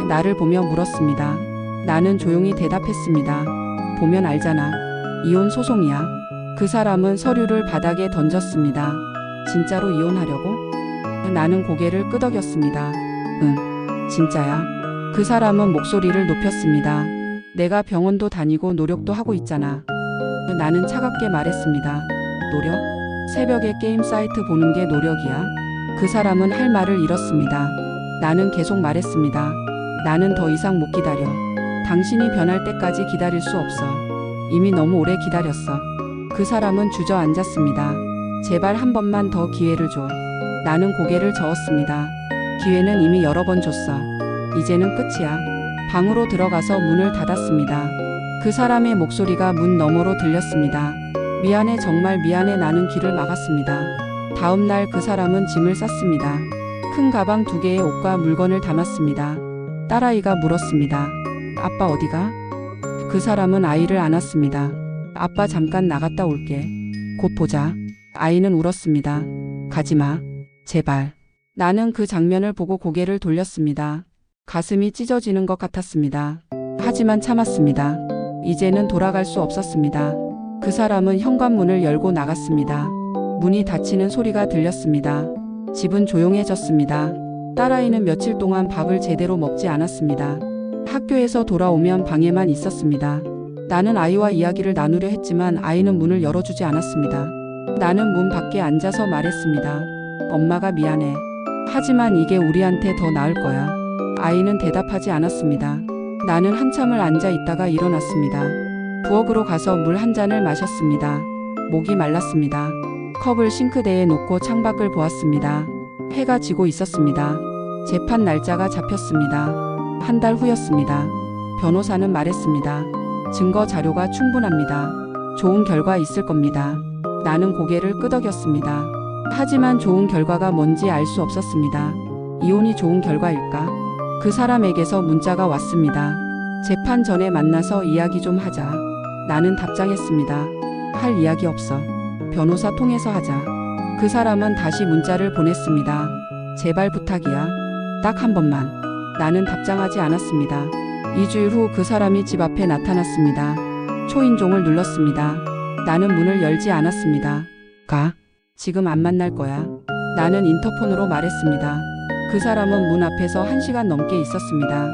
Speaker 1: 나를 보며 물었습니다. 나는 조용히 대답했습니다. 보면 알잖아. 이혼 소송이야. 그 사람은 서류를 바닥에 던졌습니다. 진짜로 이혼하려고? 나는 고개를 끄덕였습니다. 응, 진짜야. 그 사람은 목소리를 높였습니다. 내가 병원도 다니고 노력도 하고 있잖아. 나는 차갑게 말했습니다. 노력? 새벽에 게임 사이트 보는 게 노력이야? 그 사람은 할 말을 잃었습니다. 나는 계속 말했습니다. 나는 더 이상 못 기다려. 당신이 변할 때까지 기다릴 수 없어. 이미 너무 오래 기다렸어. 그 사람은 주저앉았습니다. 제발 한 번만 더 기회를 줘. 나는 고개를 저었습니다. 기회는 이미 여러 번 줬어. 이제는 끝이야. 방으로 들어가서 문을 닫았습니다. 그 사람의 목소리가 문 너머로 들렸습니다. 미안해, 정말 미안해. 나는 귀를 막았습니다. 다음 날 그 사람은 짐을 쌌습니다. 큰 가방 2개의 옷과 물건을 담았습니다. 딸아이가 물었습니다. 아빠 어디가? 그 사람은 아이를 안았습니다. 아빠 잠깐 나갔다 올게. 곧 보자. 아이는 울었습니다. 가지마. 제발. 나는 그 장면을 보고 고개를 돌렸습니다. 가슴이 찢어지는 것 같았습니다. 하지만 참았습니다. 이제는 돌아갈 수 없었습니다. 그 사람은 현관문을 열고 나갔습니다. 문이 닫히는 소리가 들렸습니다. 집은 조용해졌습니다. 딸아이는 며칠 동안 밥을 제대로 먹지 않았습니다. 학교에서 돌아오면 방에만 있었습니다. 나는 아이와 이야기를 나누려 했지만 아이는 문을 열어주지 않았습니다. 나는 문 밖에 앉아서 말했습니다. 엄마가 미안해. 하지만 이게 우리한테 더 나을 거야. 아이는 대답하지 않았습니다. 나는 한참을 앉아 있다가 일어났습니다. 부엌으로 가서 물 한 잔을 마셨습니다. 목이 말랐습니다. 컵을 싱크대에 놓고 창밖을 보았습니다. 해가 지고 있었습니다. 재판 날짜가 잡혔습니다. 한 달 후였습니다. 변호사는 말했습니다. 증거 자료가 충분합니다. 좋은 결과 있을 겁니다. 나는 고개를 끄덕였습니다. 하지만 좋은 결과가 뭔지 알 수 없었습니다. 이혼이 좋은 결과일까? 그 사람에게서 문자가 왔습니다. 재판 전에 만나서 이야기 좀 하자. 나는 답장했습니다. 할 이야기 없어. 변호사 통해서 하자. 그 사람은 다시 문자를 보냈습니다. 제발 부탁이야. 딱 한 번만. 나는 답장하지 않았습니다. 2주일 후 그 사람이 집 앞에 나타났습니다. 초인종을 눌렀습니다. 나는 문을 열지 않았습니다. 가. 지금 안 만날 거야. 나는 인터폰으로 말했습니다. 그 사람은 문 앞에서 1시간 넘게 있었습니다.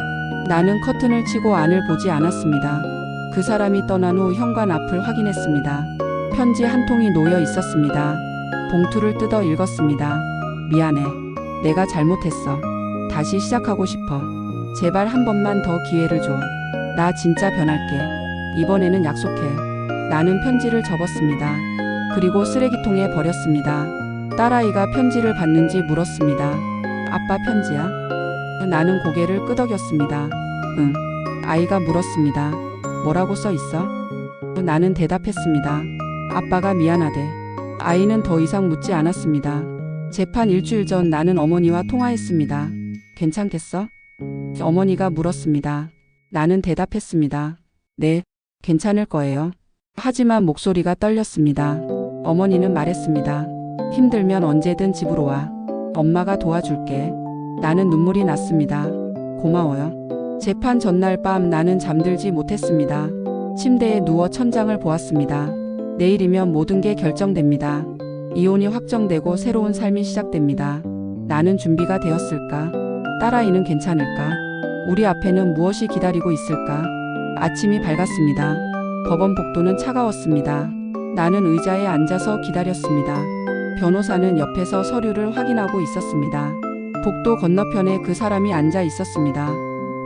Speaker 1: 나는 커튼을 치고 안을 보지 않았습니다. 그 사람이 떠난 후 현관 앞을 확인했습니다. 편지 한 통이 놓여 있었습니다. 봉투를 뜯어 읽었습니다. 미안해. 내가 잘못했어. 다시 시작하고 싶어. 제발 한 번만 더 기회를 줘. 나 진짜 변할게. 이번에는 약속해. 나는 편지를 접었습니다. 그리고 쓰레기통에 버렸습니다. 딸아이가 편지를 받는지 물었습니다. 아빠 편지야? 나는 고개를 끄덕였습니다. 응. 아이가 물었습니다. 뭐라고 써 있어? 나는 대답했습니다. 아빠가 미안하대. 아이는 더 이상 묻지 않았습니다. 재판 일주일 전 나는 어머니와 통화했습니다. 괜찮겠어? 어머니가 물었습니다. 나는 대답했습니다. 네, 괜찮을 거예요. 하지만 목소리가 떨렸습니다. 어머니는 말했습니다. 힘들면 언제든 집으로 와. 엄마가 도와줄게. 나는 눈물이 났습니다. 고마워요. 재판 전날 밤 나는 잠들지 못했습니다. 침대에 누워 천장을 보았습니다. 내일이면 모든 게 결정됩니다. 이혼이 확정되고 새로운 삶이 시작됩니다. 나는 준비가 되었을까? 딸아이는 괜찮을까? 우리 앞에는 무엇이 기다리고 있을까? 아침이 밝았습니다. 법원 복도는 차가웠습니다. 나는 의자에 앉아서 기다렸습니다. 변호사는 옆에서 서류를 확인하고 있었습니다. 복도 건너편에 그 사람이 앉아 있었습니다.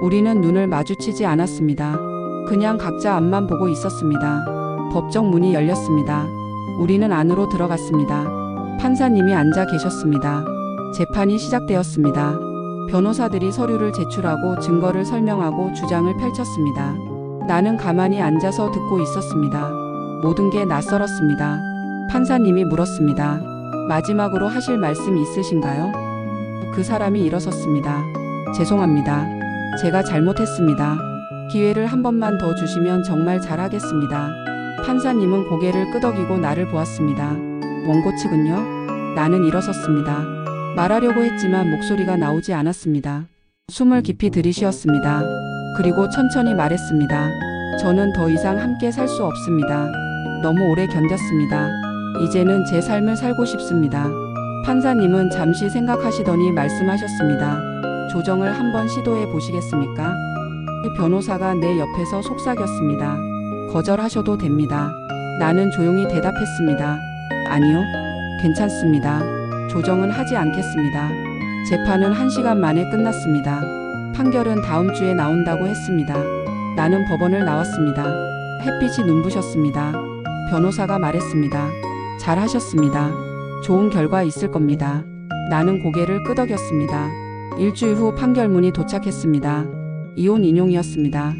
Speaker 1: 우리는 눈을 마주치지 않았습니다. 그냥 각자 앞만 보고 있었습니다. 법정 문이 열렸습니다. 우리는 안으로 들어갔습니다. 판사님이 앉아 계셨습니다. 재판이 시작되었습니다. 변호사들이 서류를 제출하고 증거를 설명하고 주장을 펼쳤습니다. 나는 가만히 앉아서 듣고 있었습니다. 모든 게 낯설었습니다. 판사님이 물었습니다. 마지막으로 하실 말씀 있으신가요? 그 사람이 일어섰습니다. 죄송합니다. 제가 잘못했습니다. 기회를 한 번만 더 주시면 정말 잘하겠습니다. 판사님은 고개를 끄덕이고 나를 보았습니다. 원고 측은요? 나는 일어섰습니다. 말하려고 했지만 목소리가 나오지 않았습니다. 숨을 깊이 들이쉬었습니다. 그리고 천천히 말했습니다. 저는 더 이상 함께 살 수 없습니다. 너무 오래 견뎠습니다. 이제는 제 삶을 살고 싶습니다. 판사님은 잠시 생각하시더니 말씀하셨습니다. 조정을 한번 시도해 보시겠습니까? 변호사가 내 옆에서 속삭였습니다. 거절하셔도 됩니다. 나는 조용히 대답했습니다. 아니요, 괜찮습니다. 조정은 하지 않겠습니다. 재판은 1시간 만에 끝났습니다. 판결은 다음 주에 나온다고 했습니다. 나는 법원을 나왔습니다. 햇빛이 눈부셨습니다. 변호사가 말했습니다. 잘하셨습니다. 좋은 결과 있을 겁니다. 나는 고개를 끄덕였습니다. 일주일 후 판결문이 도착했습니다. 이혼 인용이었습니다.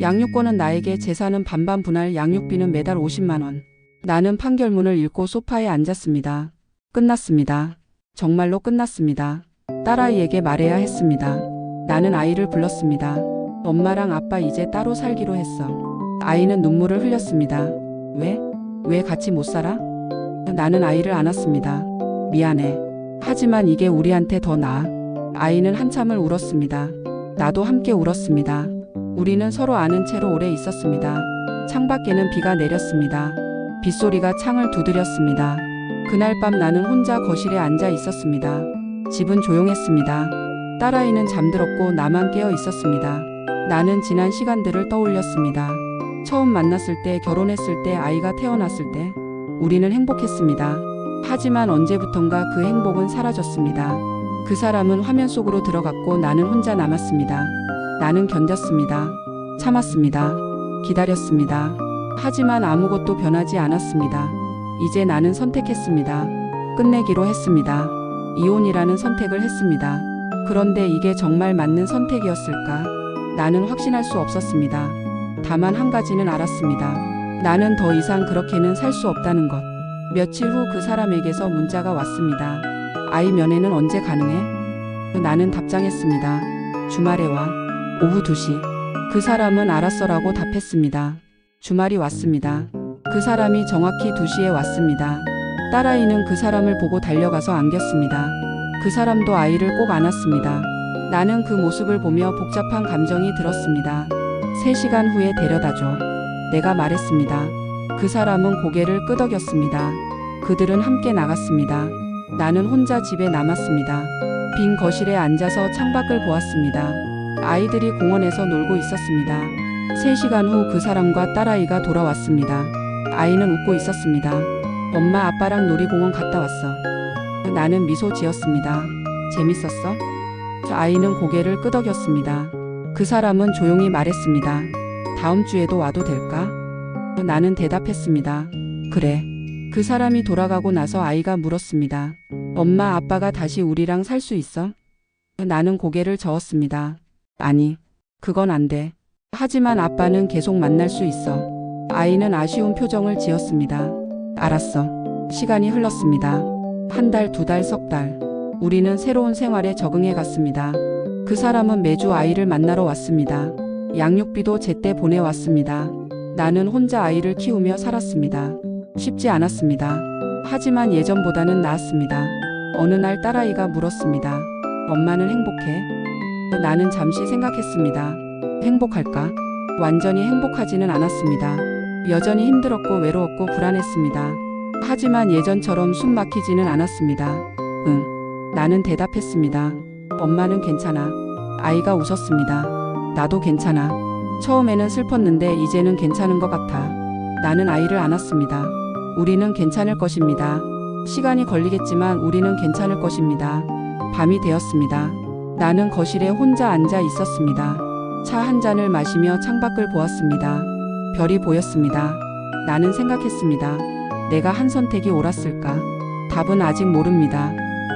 Speaker 1: 양육권은 나에게, 재산은 반반 분할, 양육비는 매달 50만 원. 나는 판결문을 읽고 소파에 앉았습니다. 끝났습니다. 정말로 끝났습니다. 딸아이에게 말해야 했습니다. 나는 아이를 불렀습니다. 엄마랑 아빠 이제 따로 살기로 했어. 아이는 눈물을 흘렸습니다. 왜 같이 못 살아? 나는 아이를 안았습니다. 미안해. 하지만 이게 우리한테 더 나아. 아이는 한참을 울었습니다. 나도 함께 울었습니다. 우리는 서로 아는 채로 오래 있었습니다. 창밖에는 비가 내렸습니다. 빗소리가 창을 두드렸습니다. 그날 밤 나는 혼자 거실에 앉아 있었습니다. 집은 조용했습니다. 딸아이는 잠들었고 나만 깨어 있었습니다. 나는 지난 시간들을 떠올렸습니다. 처음 만났을 때, 결혼했을 때, 아이가 태어났을 때 우리는 행복했습니다. 하지만 언제부턴가 그 행복은 사라졌습니다. 그 사람은 화면 속으로 들어갔고 나는 혼자 남았습니다. 나는 견뎠습니다. 참았습니다. 기다렸습니다. 하지만 아무것도 변하지 않았습니다. 이제 나는 선택했습니다. 끝내기로 했습니다. 이혼이라는 선택을 했습니다. 그런데 이게 정말 맞는 선택이었을까? 나는 확신할 수 없었습니다. 다만 한 가지는 알았습니다. 나는 더 이상 그렇게는 살 수 없다는 것. 며칠 후 그 사람에게서 문자가 왔습니다. 아이 면회는 언제 가능해? 나는 답장했습니다. 주말에 와. 오후 2시. 그 사람은 알았어라고 답했습니다. 주말이 왔습니다. 그 사람이 정확히 2시에 왔습니다. 딸아이는 그 사람을 보고 달려가서 안겼습니다. 그 사람도 아이를 꼭 안았습니다. 나는 그 모습을 보며 복잡한 감정이 들었습니다. 3시간 후에 데려다줘. 내가 말했습니다. 그 사람은 고개를 끄덕였습니다. 그들은 함께 나갔습니다. 나는 혼자 집에 남았습니다. 빈 거실에 앉아서 창밖을 보았습니다. 아이들이 공원에서 놀고 있었습니다. 3시간 후 그 사람과 딸아이가 돌아왔습니다. 아이는 웃고 있었습니다. 엄마, 아빠랑 놀이공원 갔다 왔어. 나는 미소 지었습니다. 재밌었어? 아이는 고개를 끄덕였습니다. 그 사람은 조용히 말했습니다. 다음 주에도 와도 될까? 나는 대답했습니다. 그래. 그 사람이 돌아가고 나서 아이가 물었습니다. 엄마, 아빠가 다시 우리랑 살 수 있어? 나는 고개를 저었습니다. 아니, 그건 안 돼. 하지만 아빠는 계속 만날 수 있어. 아이는 아쉬운 표정을 지었습니다. 알았어. 시간이 흘렀습니다. 1달, 2달, 석 달. 우리는 새로운 생활에 적응해 갔습니다. 그 사람은 매주 아이를 만나러 왔습니다. 양육비도 제때 보내왔습니다. 나는 혼자 아이를 키우며 살았습니다. 쉽지 않았습니다. 하지만 예전보다는 나았습니다. 어느 날 딸아이가 물었습니다. 엄마는 행복해? 나는 잠시 생각했습니다. 행복할까? 완전히 행복하지는 않았습니다. 여전히 힘들었고 외로웠고 불안했습니다. 하지만 예전처럼 숨 막히지는 않았습니다. 응. 나는 대답했습니다. 엄마는 괜찮아. 아이가 웃었습니다. 나도 괜찮아. 처음에는 슬펐는데 이제는 괜찮은 것 같아. 나는 아이를 안았습니다. 우리는 괜찮을 것입니다. 시간이 걸리겠지만 우리는 괜찮을 것입니다. 밤이 되었습니다. 나는 거실에 혼자 앉아 있었습니다. 차 한 잔을 마시며 창밖을 보았습니다. 별이 보였습니다. 나는 생각했습니다. 내가 한 선택이 옳았을까? 답은 아직 모릅니다.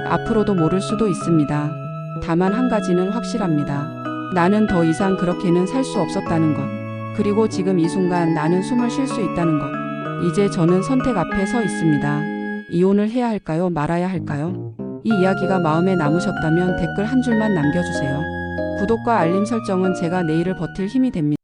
Speaker 1: 앞으로도 모를 수도 있습니다. 다만 한 가지는 확실합니다. 나는 더 이상 그렇게는 살 수 없었다는 것. 그리고 지금 이 순간 나는 숨을 쉴 수 있다는 것. 이제 저는 선택 앞에 서 있습니다. 이혼을 해야 할까요? 말아야 할까요? 이 이야기가 마음에 남으셨다면 댓글 한 줄만 남겨주세요. 구독과 알림 설정은 제가 내일을 버틸 힘이 됩니다.